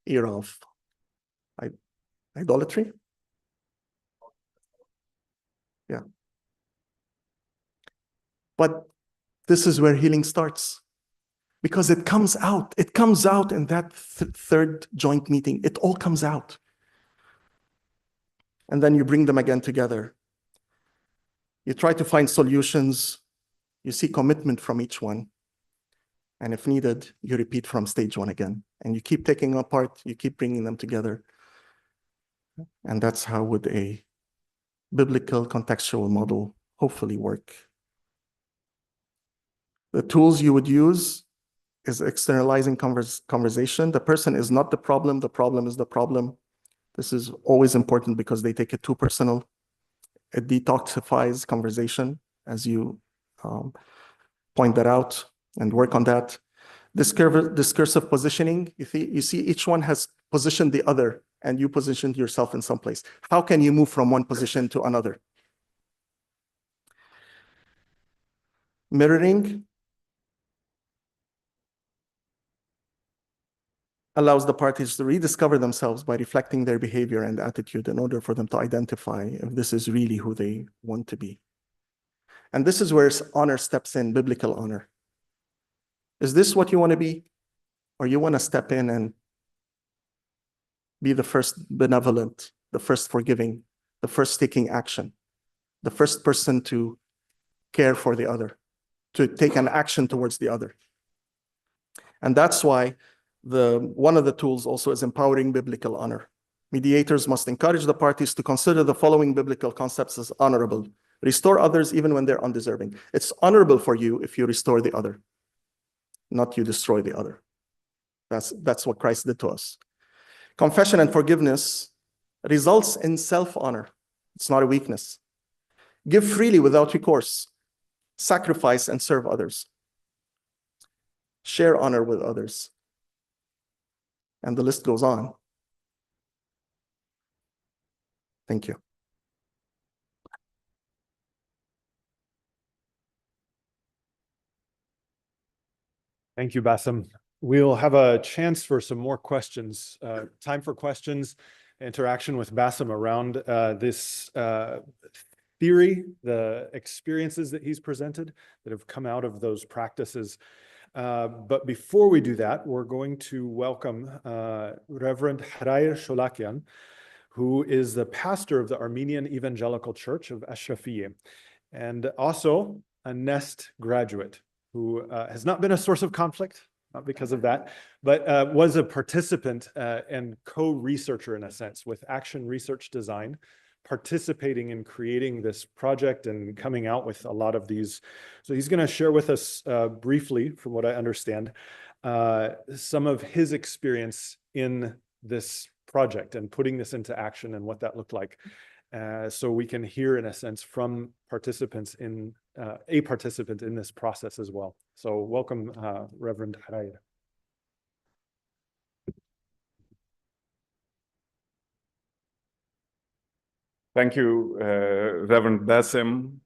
Speaker 1: era of idolatry. Yeah. But this is where healing starts. Because it comes out. It comes out in that third joint meeting. It all comes out. And then you bring them again together. You try to find solutions. You see commitment from each one. And if needed, you repeat from stage 1 again. And you keep taking them apart. You keep bringing them together. And that's how would a biblical contextual model hopefully work. The tools you would use is externalizing conversation. The person is not the problem is the problem. This is always important because they take it too personal. It detoxifies conversation, as you point that out and work on that. Discursive positioning, you see each one has positioned the other and you positioned yourself in some place. How can you move from one position to another? Mirroring allows the parties to rediscover themselves by reflecting their behavior and attitude in order for them to identify if this is really who they want to be. And this is where honor steps in, biblical honor. Is this what you want to be? Or you want to step in and be the first benevolent, the first forgiving, the first taking action, the first person to care for the other, to take an action towards the other? And that's why one of the tools also is empowering biblical honor. Mediators must encourage the parties to consider the following biblical concepts as honorable. Restore others even when they're undeserving. It's honorable for you if you restore the other, not you destroy the other. That's what Christ did to us. Confession and forgiveness results in self-honor. It's not a weakness. Give freely without recourse. Sacrifice and serve others. Share honor with others. And the list goes on. Thank you.
Speaker 2: Thank you, Bassem. We'll have a chance for some more questions. Time for questions. interaction with Bassem around this theory, the experiences that he's presented that have come out of those practices. But before we do that, we're going to welcome Reverend Harair Sholakian, who is the pastor of the Armenian Evangelical Church of Ashrafiyeh, and also a NEST graduate who has not been a source of conflict, not because of that, but was a participant and co-researcher in a sense with Action Research Design, participating in creating this project and coming out with a lot of these. So he's going to share with us briefly, from what I understand, some of his experience in this project and putting this into action and what that looked like. So we can hear, in a sense, from participants in a participant in this process as well. So welcome, Reverend Harair.
Speaker 3: Thank you, Reverend Bassem.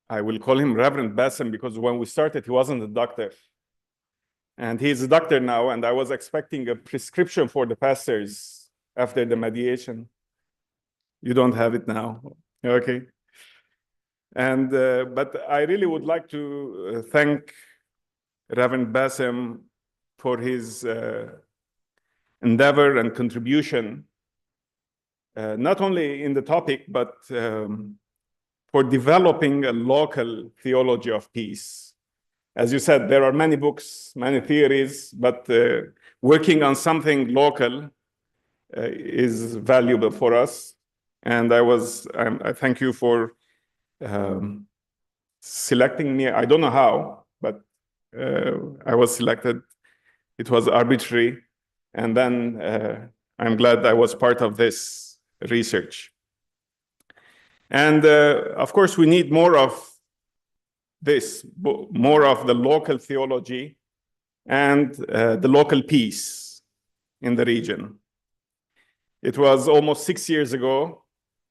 Speaker 3: I will call him Reverend Bassem because when we started, he wasn't a doctor. And he's a doctor now, and I was expecting a prescription for the pastors after the mediation. You don't have it now. Okay. And but I really would like to thank Reverend Bassem for his endeavor and contribution, not only in the topic, but for developing a local theology of peace. As you said, there are many books, many theories, but working on something local is valuable for us. And I thank you for selecting me. I don't know how, but I was selected. It was arbitrary. And then I'm glad I was part of this research. And of course, we need more of this, more of the local theology and the local peace in the region. It was almost 6 years ago,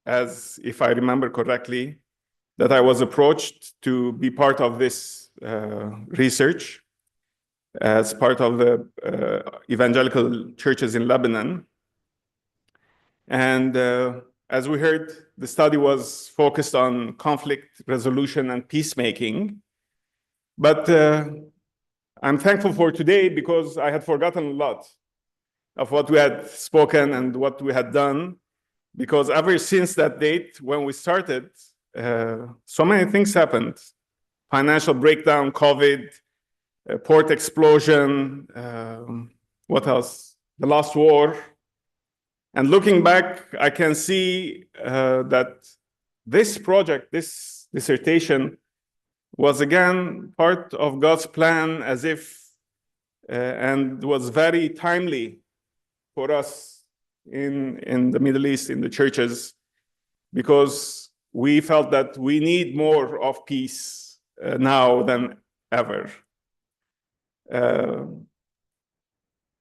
Speaker 3: as if I remember correctly, that I was approached to be part of this research as part of the evangelical churches in Lebanon. And as we heard, the study was focused on conflict resolution and peacemaking. But I'm thankful for today because I had forgotten a lot of what we had spoken and what we had done, because ever since that date, when we started, so many things happened. Financial breakdown, COVID, port explosion, what else? The last war. And looking back, I can see that this project, this dissertation, was again part of God's plan, as if, and was very timely for us in the Middle East, in the churches, because we felt that we need more of peace now than ever.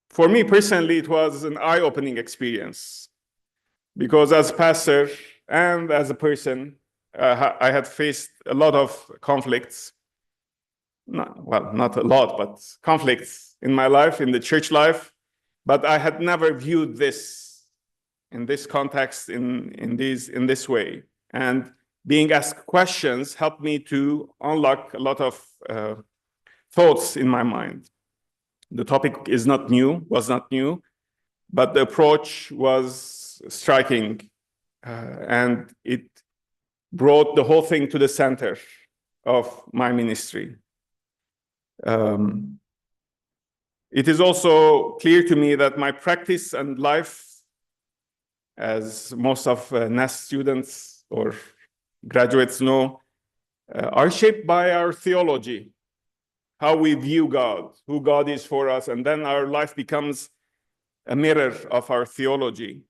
Speaker 3: For me personally, it was an eye-opening experience, because as pastor and as a person, I had faced a lot of conflicts. Not a lot, but conflicts in my life, in the church life. But I had never viewed this in this context, in this way. And being asked questions helped me to unlock a lot of thoughts in my mind. The topic was not new, but the approach was striking, and it brought the whole thing to the center of my ministry. It is also clear to me that my practice and life, as most of NEST students or graduates know, are shaped by our theology, how we view God, who God is for us, and then our life becomes a mirror of our theology.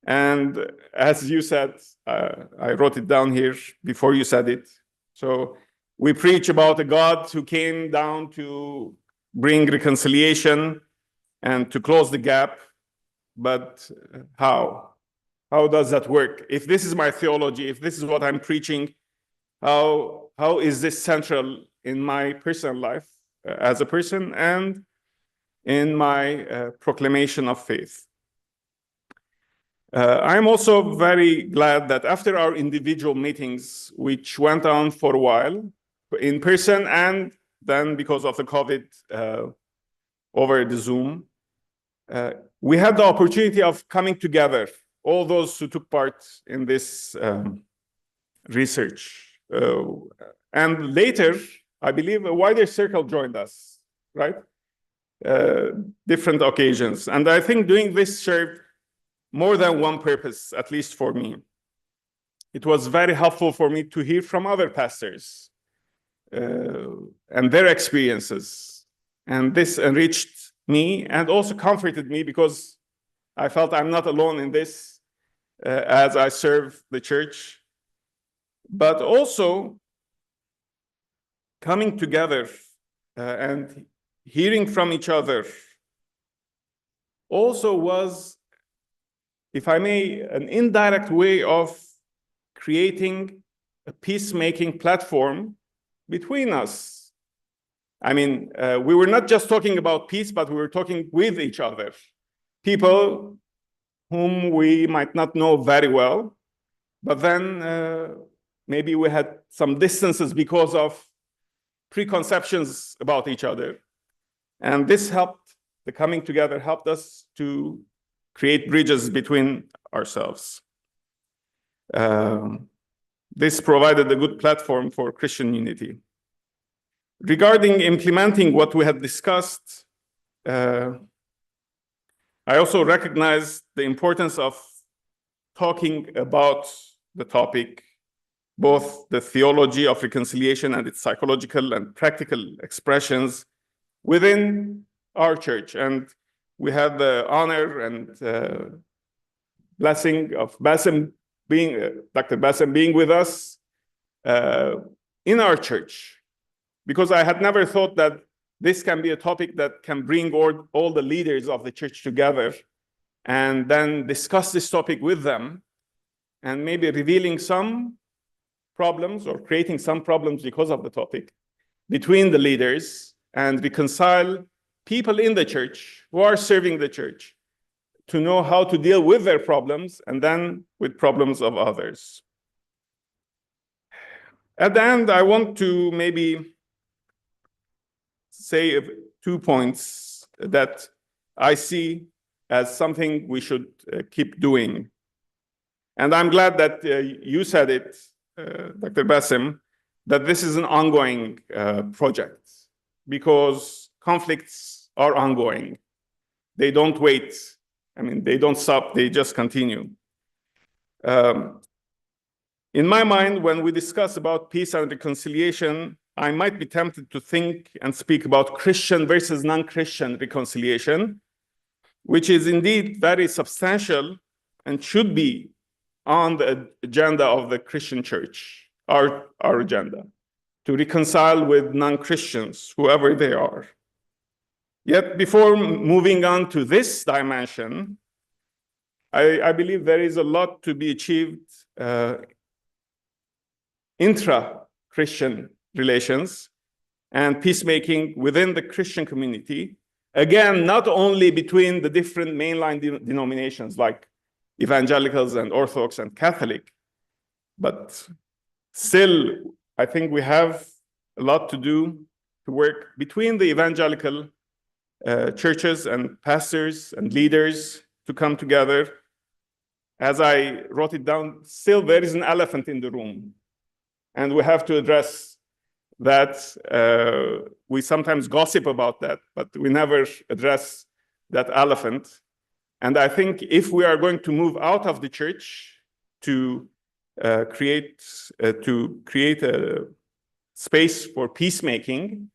Speaker 3: And as you said, I wrote it down here before you said it. So we preach about a God who came down to bring reconciliation and to close the gap. But how? How does that work? If this is my theology, if this is what I'm preaching, how is this central in my personal life as a person and in my proclamation of faith? I'm also very glad that after our individual meetings, which went on for a while, in person and then because of the COVID over the Zoom, we had the opportunity of coming together, all those who took part in this research. And later, I believe a wider circle joined us, right? Different occasions. And I think doing this served more than one purpose, at least for me. It was very helpful for me to hear from other pastors and their experiences. And this enriched me and also comforted me because I felt I'm not alone in this as I serve the church. But also coming together and hearing from each other also was, if I may, an indirect way of creating a peacemaking platform between us. I mean, we were not just talking about peace, but we were talking with each other. People whom we might not know very well, but then maybe we had some distances because of preconceptions about each other. And this helped, the coming together helped us to create bridges between ourselves. This provided a good platform for Christian unity. Regarding implementing what we had discussed, I also recognize the importance of talking about the topic, both the theology of reconciliation and its psychological and practical expressions within our church. And we had the honor and blessing of Bassem Dr. Bassem being with us in our church, because I had never thought that this can be a topic that can bring all the leaders of the church together and then discuss this topic with them and maybe revealing some problems or creating some problems because of the topic between the leaders and reconcile people in the church who are serving the church to know how to deal with their problems and then with problems of others. At the end, I want to maybe say 2 points that I see as something we should keep doing. And I'm glad that you said it, Dr. Bassem, that this is an ongoing project, because conflicts are ongoing. They don't wait. I mean, they don't stop, they just continue. In my mind, when we discuss about peace and reconciliation, I might be tempted to think and speak about Christian versus non-Christian reconciliation, which is indeed very substantial and should be on the agenda of the Christian church, our agenda, to reconcile with non-Christians, whoever they are. Yet before moving on to this dimension, I believe there is a lot to be achieved intra-Christian relations and peacemaking within the Christian community. Again, not only between the different mainline denominations like evangelicals and Orthodox and Catholic, but still, I think we have a lot to do to work between the evangelical churches and pastors and leaders to come together. As I wrote it down, still there is an elephant in the room, and we have to address that. We sometimes gossip about that, but we never address that elephant. And I think if we are going to move out of the church to create a space for peacemaking,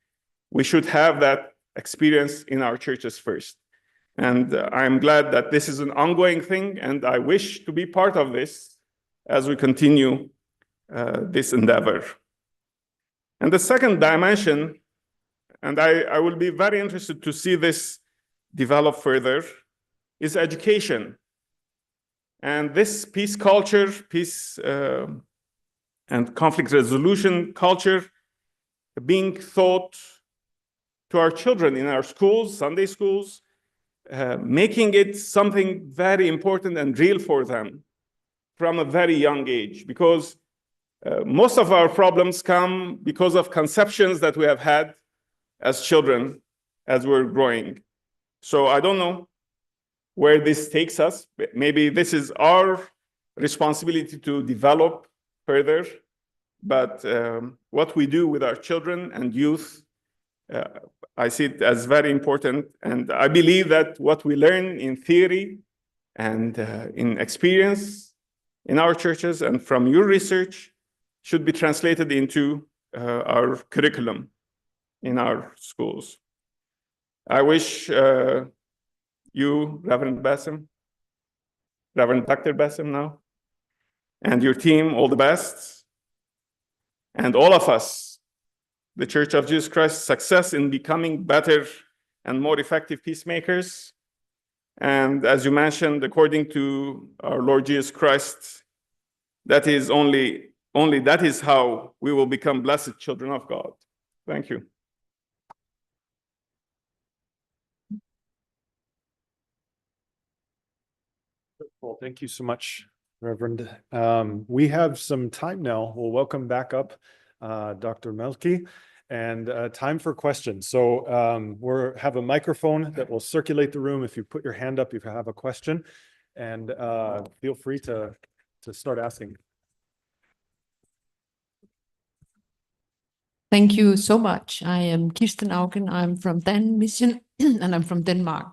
Speaker 3: we should have that experience in our churches first. And I'm glad that this is an ongoing thing, and I wish to be part of this as we continue this endeavor. And the second dimension, and I will be very interested to see this develop further, is education. And this peace culture, peace and conflict resolution culture being taught to our children in our schools, Sunday schools, making it something very important and real for them from a very young age, because most of our problems come because of conceptions that we have had as children as we're growing. So I don't know where this takes us. Maybe this is our responsibility to develop further, but what we do with our children and youth, I see it as very important. And I believe that what we learn in theory and in experience in our churches and from your research should be translated into our curriculum in our schools. I wish you, Reverend Bassem, Reverend Dr. Bassem now, and your team all the best, and all of us, the Church of Jesus Christ, success in becoming better and more effective peacemakers. And as you mentioned, according to our Lord Jesus Christ, that is only that is how we will become blessed children of God. Thank you.
Speaker 2: Well, thank you so much, Reverend. We have some time now. We'll welcome back up Dr. Melki, and time for questions. So we have a microphone that will circulate the room. If you put your hand up, if you have a question, and feel free to start asking.
Speaker 4: Thank you so much. I am Kirsten Auken. I'm from Dan Mission and I'm from Denmark.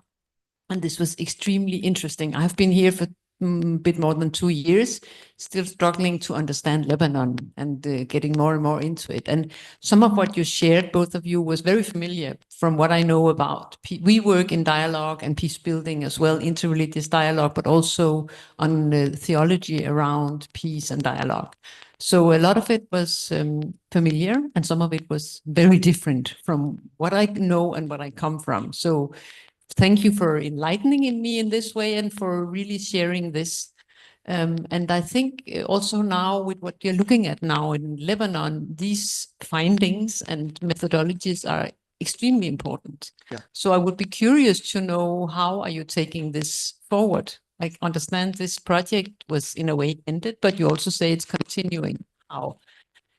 Speaker 4: And this was extremely interesting. I've been here for a bit more than 2 years, still struggling to understand Lebanon and getting more and more into it. And some of what you shared, both of you, was very familiar from what I know about. We work in dialogue and peace building as well, interreligious dialogue, but also on theology around peace and dialogue. So a lot of it was familiar, and some of it was very different from what I know and what I come from. So thank you for enlightening me in this way and for really sharing this. And I think also now with what you're looking at now in Lebanon, these findings and methodologies are extremely important.
Speaker 1: Yeah.
Speaker 4: So I would be curious to know, how are you taking this forward? I understand this project was in a way ended, but you also say it's continuing. How?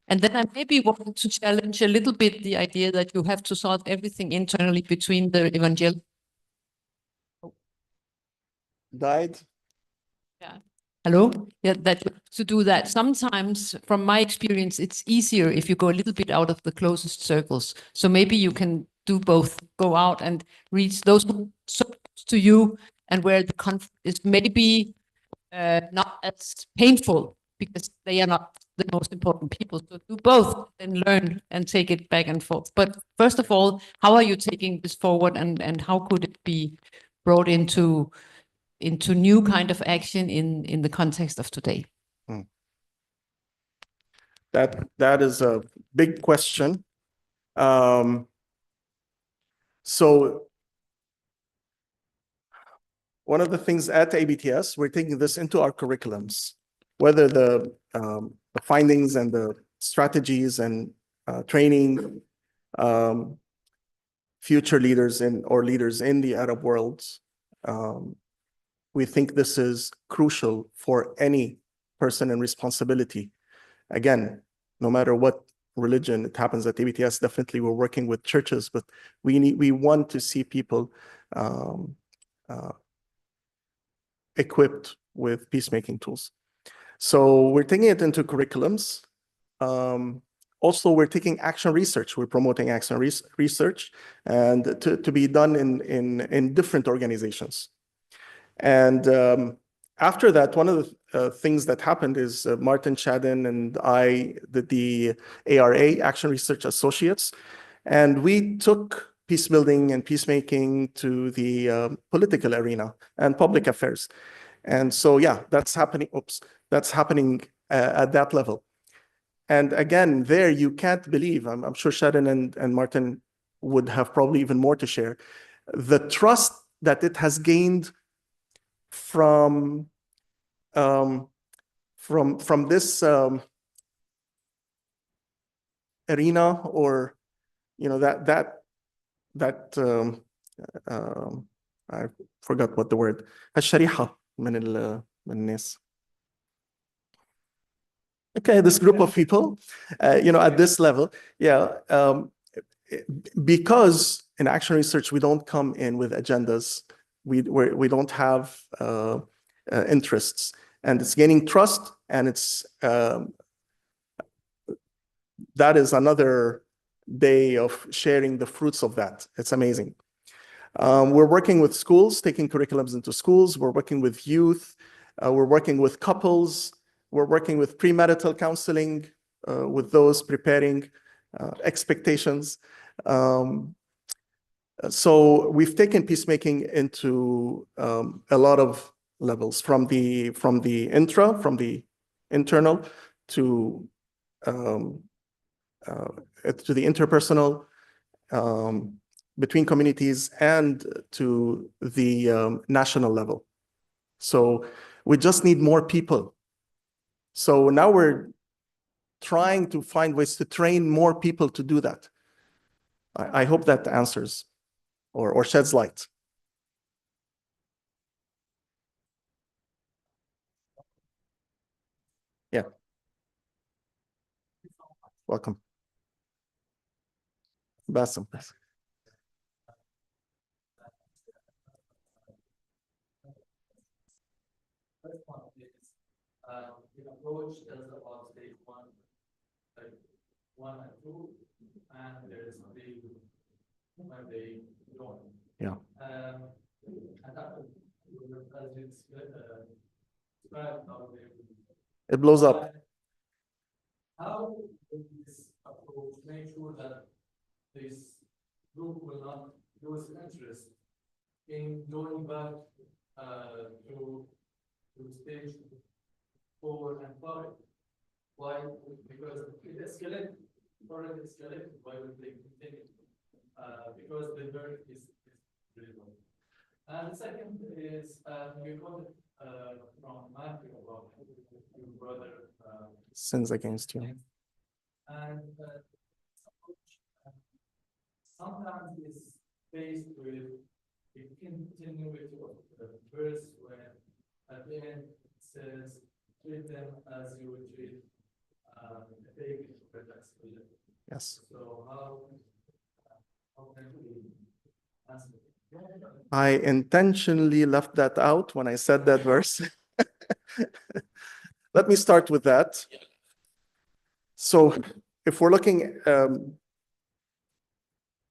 Speaker 4: And then I maybe want to challenge a little bit the idea that you have to solve everything internally between the evangelical.
Speaker 1: Died.
Speaker 4: Yeah. Hello? Yeah, that to do that. Sometimes, from my experience, it's easier if you go a little bit out of the closest circles. So maybe you can do both, go out and reach those circles to you, and where the conflict is maybe not as painful because they are not the most important people. So do both and learn and take it back and forth. But first of all, how are you taking this forward, and how could it be brought into new kind of action in the context of today?
Speaker 1: That is a big question. So one of the things at ABTS, we're taking this into our curriculums, whether the findings and the strategies and training future leaders or leaders in the Arab world. We think this is crucial for any person in responsibility. Again, no matter what religion it happens at ABTS, definitely we're working with churches, but we want to see people equipped with peacemaking tools. So we're taking it into curriculums. Also, we're taking action research. We're promoting action research, and to be done in different organizations. And after that, one of the things that happened is Martin Shadden and I did the ARA, Action Research Associates, and we took peace building and peacemaking to the political arena and public affairs. And so, yeah, that's happening. That's happening at that level. And again, there you can't believe, I'm sure Shadden and Martin would have probably even more to share, the trust that it has gained from this arena, or that I forgot what the word. الشريحة من الناس. Okay, this group of people, at this level, because in action research, we don't come in with agendas. We don't have interests, and it's gaining trust, and it's that is another day of sharing the fruits of that. It's amazing. We're working with schools, taking curriculums into schools. We're working with youth. We're working with couples. We're working with premarital counseling, with those preparing expectations. So we've taken peacemaking into a lot of levels, from the internal to the interpersonal, between communities, and to the national level. So we just need more people. So now we're trying to find ways to train more people to do that. I hope that answers or sheds light. Yeah. Welcome. Bassem.
Speaker 5: The approach is about stage one, like 1 and 2, and there's the when they join.
Speaker 1: Yeah.
Speaker 5: And that as it's described how
Speaker 1: It blows up.
Speaker 5: How does this approach make sure that this group will not lose interest in going back to stage 4 and 5? Why? Because it escalated, already escalated. Why would they continue? Because the burden is really low. And the second is you got it from Matthew about your brother.
Speaker 1: Sins against you.
Speaker 5: And sometimes it's faced with the continuity of the verse where at the end it says, treat them as you would treat a baby.
Speaker 1: Yes.
Speaker 5: So how can we answer?
Speaker 1: I intentionally left that out when I said that verse. Let me start with that. So if we're looking,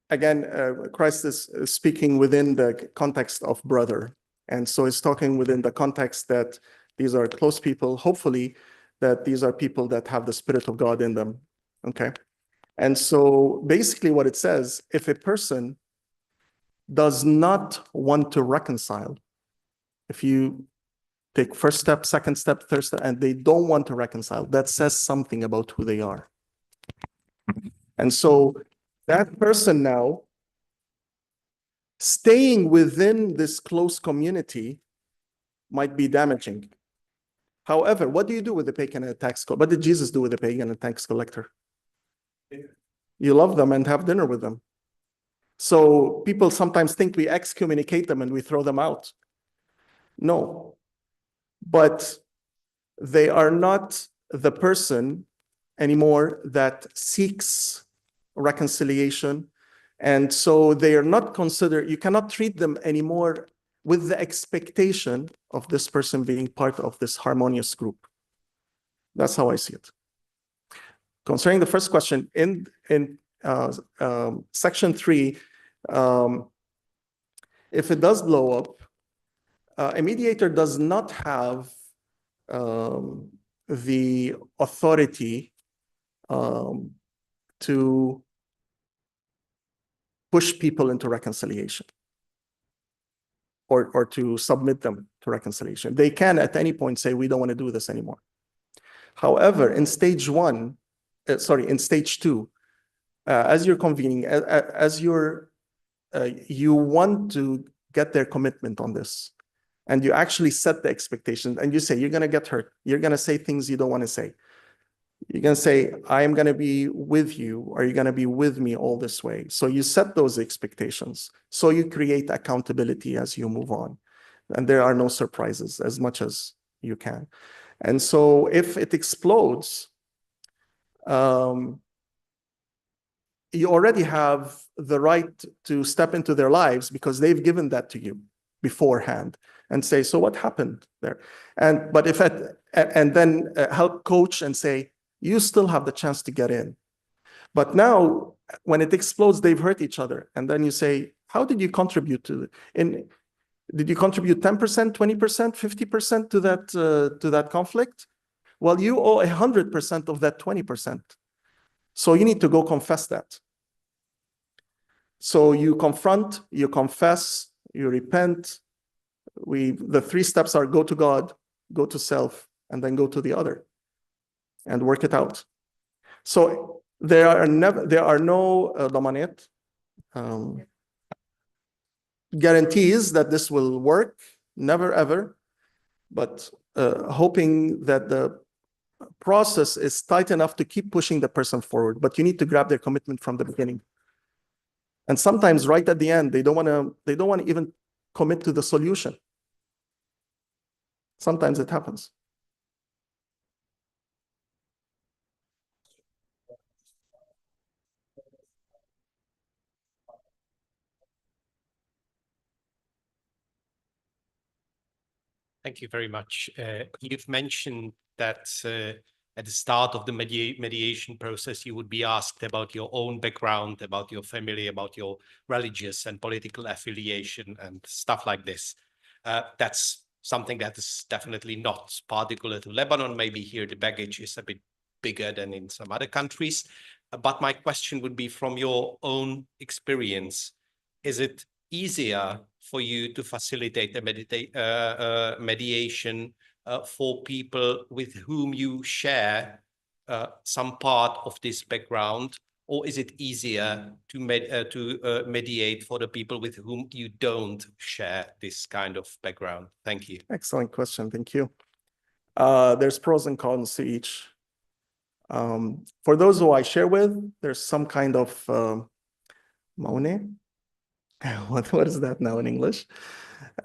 Speaker 1: again, Christ is speaking within the context of brother. And so he's talking within the context that these are close people, hopefully, that these are people that have the Spirit of God in them. Okay. And so basically what it says, if a person does not want to reconcile, if you take first step, second step, third step, and they don't want to reconcile, that says something about who they are. And so that person now, staying within this close community might be damaging. However, what do you do with the pagan and the tax collector? What did Jesus do with the pagan and tax collector? You love them and have dinner with them. So people sometimes think we excommunicate them and we throw them out. No, but they are not the person anymore that seeks reconciliation. And so they are not considered, you cannot treat them anymore with the expectation of this person being part of this harmonious group. That's how I see it. Concerning the first question, in section 3, if it does blow up, a mediator does not have the authority to push people into reconciliation or to submit them to reconciliation. They can at any point say, we don't want to do this anymore. However, in stage 2, as you're convening, as you want to get their commitment on this, and you actually set the expectations, and you say, you're going to get hurt. You're going to say things you don't want to say. You're going to say, I am going to be with you. Are you going to be with me all this way? So you set those expectations. So you create accountability as you move on. And there are no surprises as much as you can. And so if it explodes, you already have the right to step into their lives because they've given that to you beforehand and say, so what happened there? And then help coach and say, you still have the chance to get in. But now when it explodes, they've hurt each other. And then you say, how did you contribute to it? Did you contribute 10%, 20%, 50% to that conflict? Well, you owe 100% of that 20%. So you need to go confess that. So you confront, you confess, you repent. The 3 steps are go to God, go to self, and then go to the other and work it out. So there are no ضمانات, guarantees that this will work, never ever, but hoping that the process is tight enough to keep pushing the person forward. But you need to grab their commitment from the beginning. And sometimes right at the end, they don't want to even commit to the solution. Sometimes it happens.
Speaker 6: Thank you very much. You've mentioned that at the start of the mediation process, you would be asked about your own background, about your family, about your religious and political affiliation and stuff like this. That's something that is definitely not particular to Lebanon. Maybe here the baggage is a bit bigger than in some other countries. But my question would be, from your own experience, is it easier for you to facilitate the mediation for people with whom you share some part of this background, or is it easier to mediate for the people with whom you don't share this kind of background? Thank you.
Speaker 1: Excellent question. Thank you. There's pros and cons to each. For those who I share with, there's some kind of maune. What is that now in English?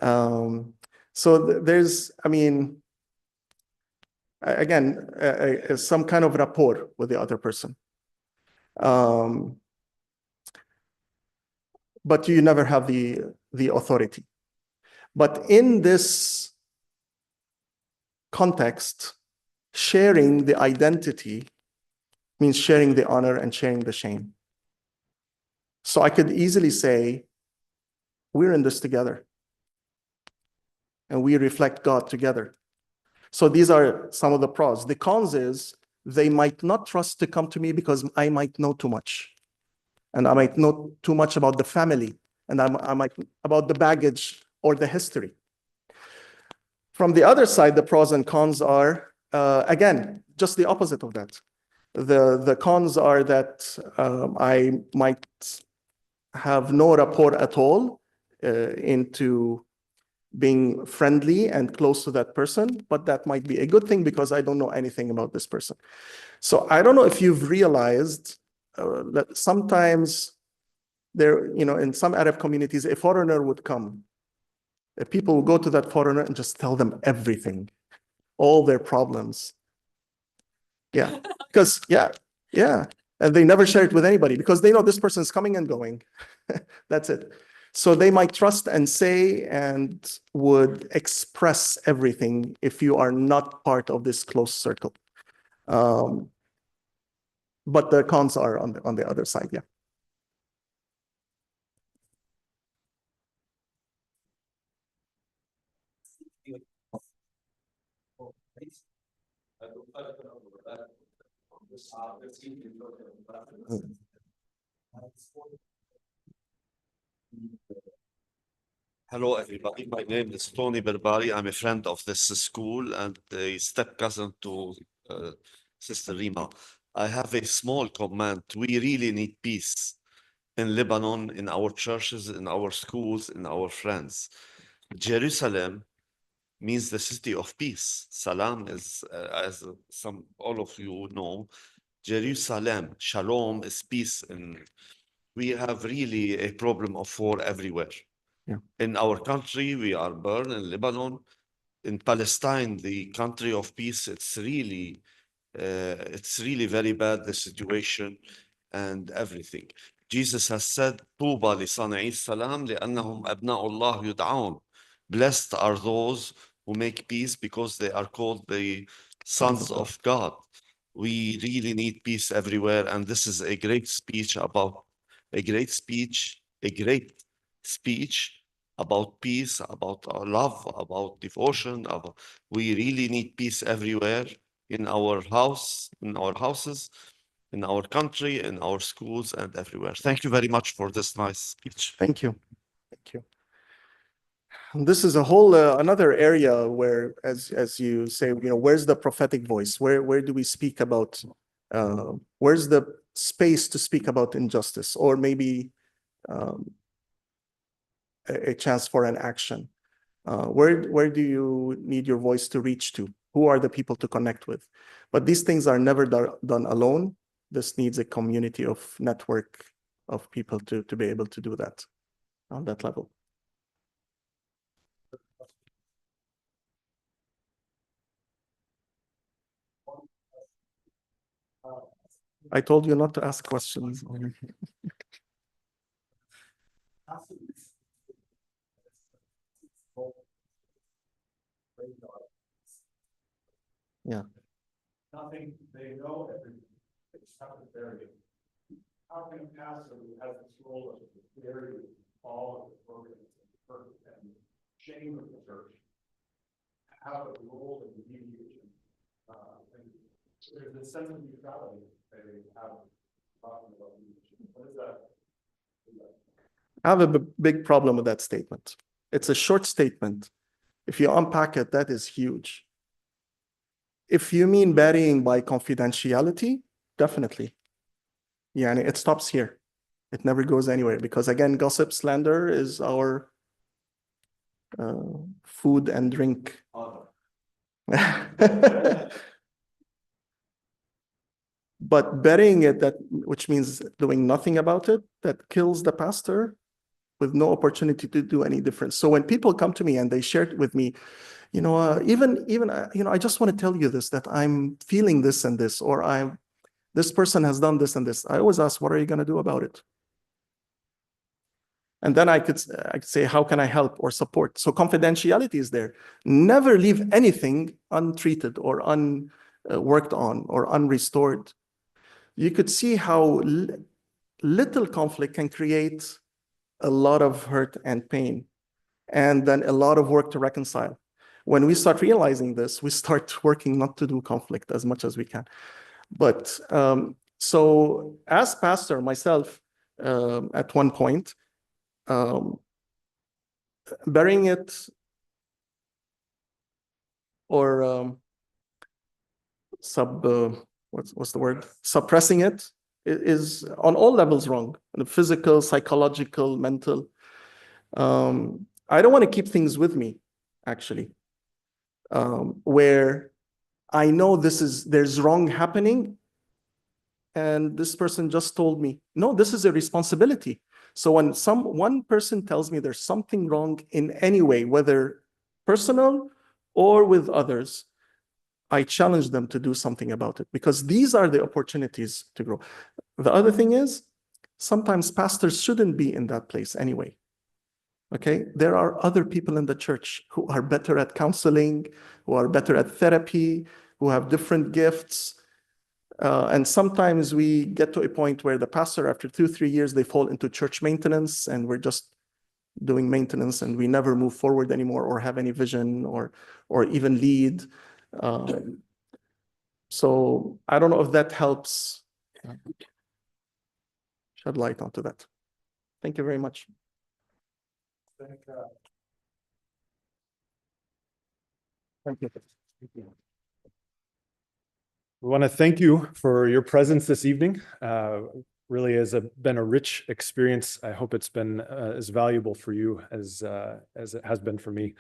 Speaker 1: So there's, I mean, again, some kind of rapport with the other person. But you never have the authority. But in this context, sharing the identity means sharing the honor and sharing the shame. So I could easily say, we're in this together. And we reflect God together. So these are some of the pros. The cons is they might not trust to come to me because I might know too much. And I might know too much about the family. And I might about the baggage or the history. From the other side, the pros and cons are, again, just the opposite of that. The cons are that I might have no rapport at all into being friendly and close to that person, but that might be a good thing because I don't know anything about this person. So I don't know if you've realized that sometimes there, in some Arab communities, a foreigner would come. People will go to that foreigner and just tell them everything, all their problems. Yeah, because yeah. And they never share it with anybody because they know this person is coming and going. That's it. So they might trust and say and would express everything if you are not part of this close circle. But the cons are on the other side, yeah.
Speaker 7: Hello, everybody. My name is Tony Berbari. I'm a friend of this school and a step cousin to Sister Rima. I have a small comment. We really need peace in Lebanon, in our churches, in our schools, in our friends. Jerusalem means the city of peace. Salam is, as all of you know, Jerusalem. Shalom is peace, and we have really a problem of war everywhere.
Speaker 1: Yeah.
Speaker 7: In our country, we are burned in Lebanon. In Palestine, the country of peace, it's really very bad, the situation and everything. Jesus has said, طوبى لصانعي السلام لأنهم أبناء الله يدعون. Blessed are those who make peace because they are called the sons of God. We really need peace everywhere, and this is a great speech about a great speech about peace, about our love, about devotion. We really need peace everywhere, in our house, in our houses, in our country, in our schools, and everywhere. Thank you very much for this nice speech.
Speaker 1: Thank you. Thank you. This is a whole another area where, as you say, where's the prophetic voice? Where do we speak about? Where's the space to speak about injustice, or maybe a chance for an action? Where do you need your voice to reach to? Who are the people to connect with? But these things are never done alone. This needs a community of network of people to be able to do that on that level. I told you not to ask questions. Yeah.
Speaker 2: Nothing, they know everything. They just have to bury it. How can a pastor who has this role of burying all of the programs and shame of the church have a role in mediation? There's a sense of neutrality that they have talking about mediation. What is that?
Speaker 1: I have a big problem with that statement. It's a short statement. If you unpack it, that is huge. If you mean burying by confidentiality, definitely. Yeah, and it stops here. It never goes anywhere because, again, gossip, slander is our food and drink. But burying it, which means doing nothing about it, that kills the pastor with no opportunity to do any difference. So when people come to me and they share it with me, I just want to tell you this, that I'm feeling this and this, or this person has done this and this. I always ask, what are you going to do about it? And then I could say, how can I help or support? So confidentiality is there. Never leave anything untreated or unworked on or unrestored. You could see how little conflict can create a lot of hurt and pain, and then a lot of work to reconcile. When we start realizing this, we start working not to do conflict as much as we can. But so as pastor myself, at one point, burying it or what's the word? Suppressing it is on all levels wrong. The physical, psychological, mental. I don't want to keep things with me, actually, where I know there's wrong happening, and this person just told me, no, this is a responsibility. So when one person tells me there's something wrong in any way, whether personal or with others, I challenge them to do something about it, because these are the opportunities to grow. The other thing is, sometimes pastors shouldn't be in that place anyway. Okay, there are other people in the church who are better at counseling, who are better at therapy, who have different gifts. And sometimes we get to a point where the pastor, after 2-3 years, they fall into church maintenance, and we're just doing maintenance, and we never move forward anymore or have any vision or even lead. So I don't know if that helps shed light onto that. Thank you very much. Thank you.
Speaker 2: We want to thank you for your presence this evening. Really has been a rich experience. I hope it's been as valuable for you as it has been for me.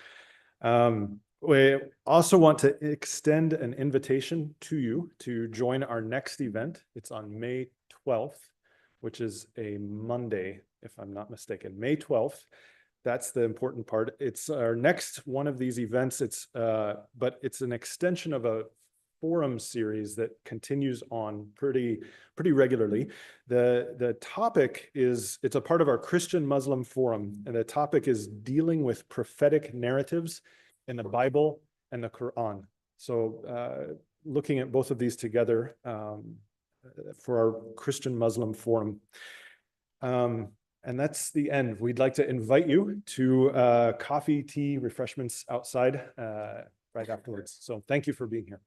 Speaker 2: We also want to extend an invitation to you to join our next event. It's on May 12th, which is a Monday, if I'm not mistaken, May 12th. That's the important part. It's our next one of these events. But it's an extension of a forum series that continues on pretty regularly. The topic is, it's a part of our Christian Muslim forum, and the topic is dealing with prophetic narratives in the Bible and the Quran. So looking at both of these together for our Christian Muslim forum. And that's the end. We'd like to invite you to coffee, tea, refreshments outside right afterwards. So thank you for being here.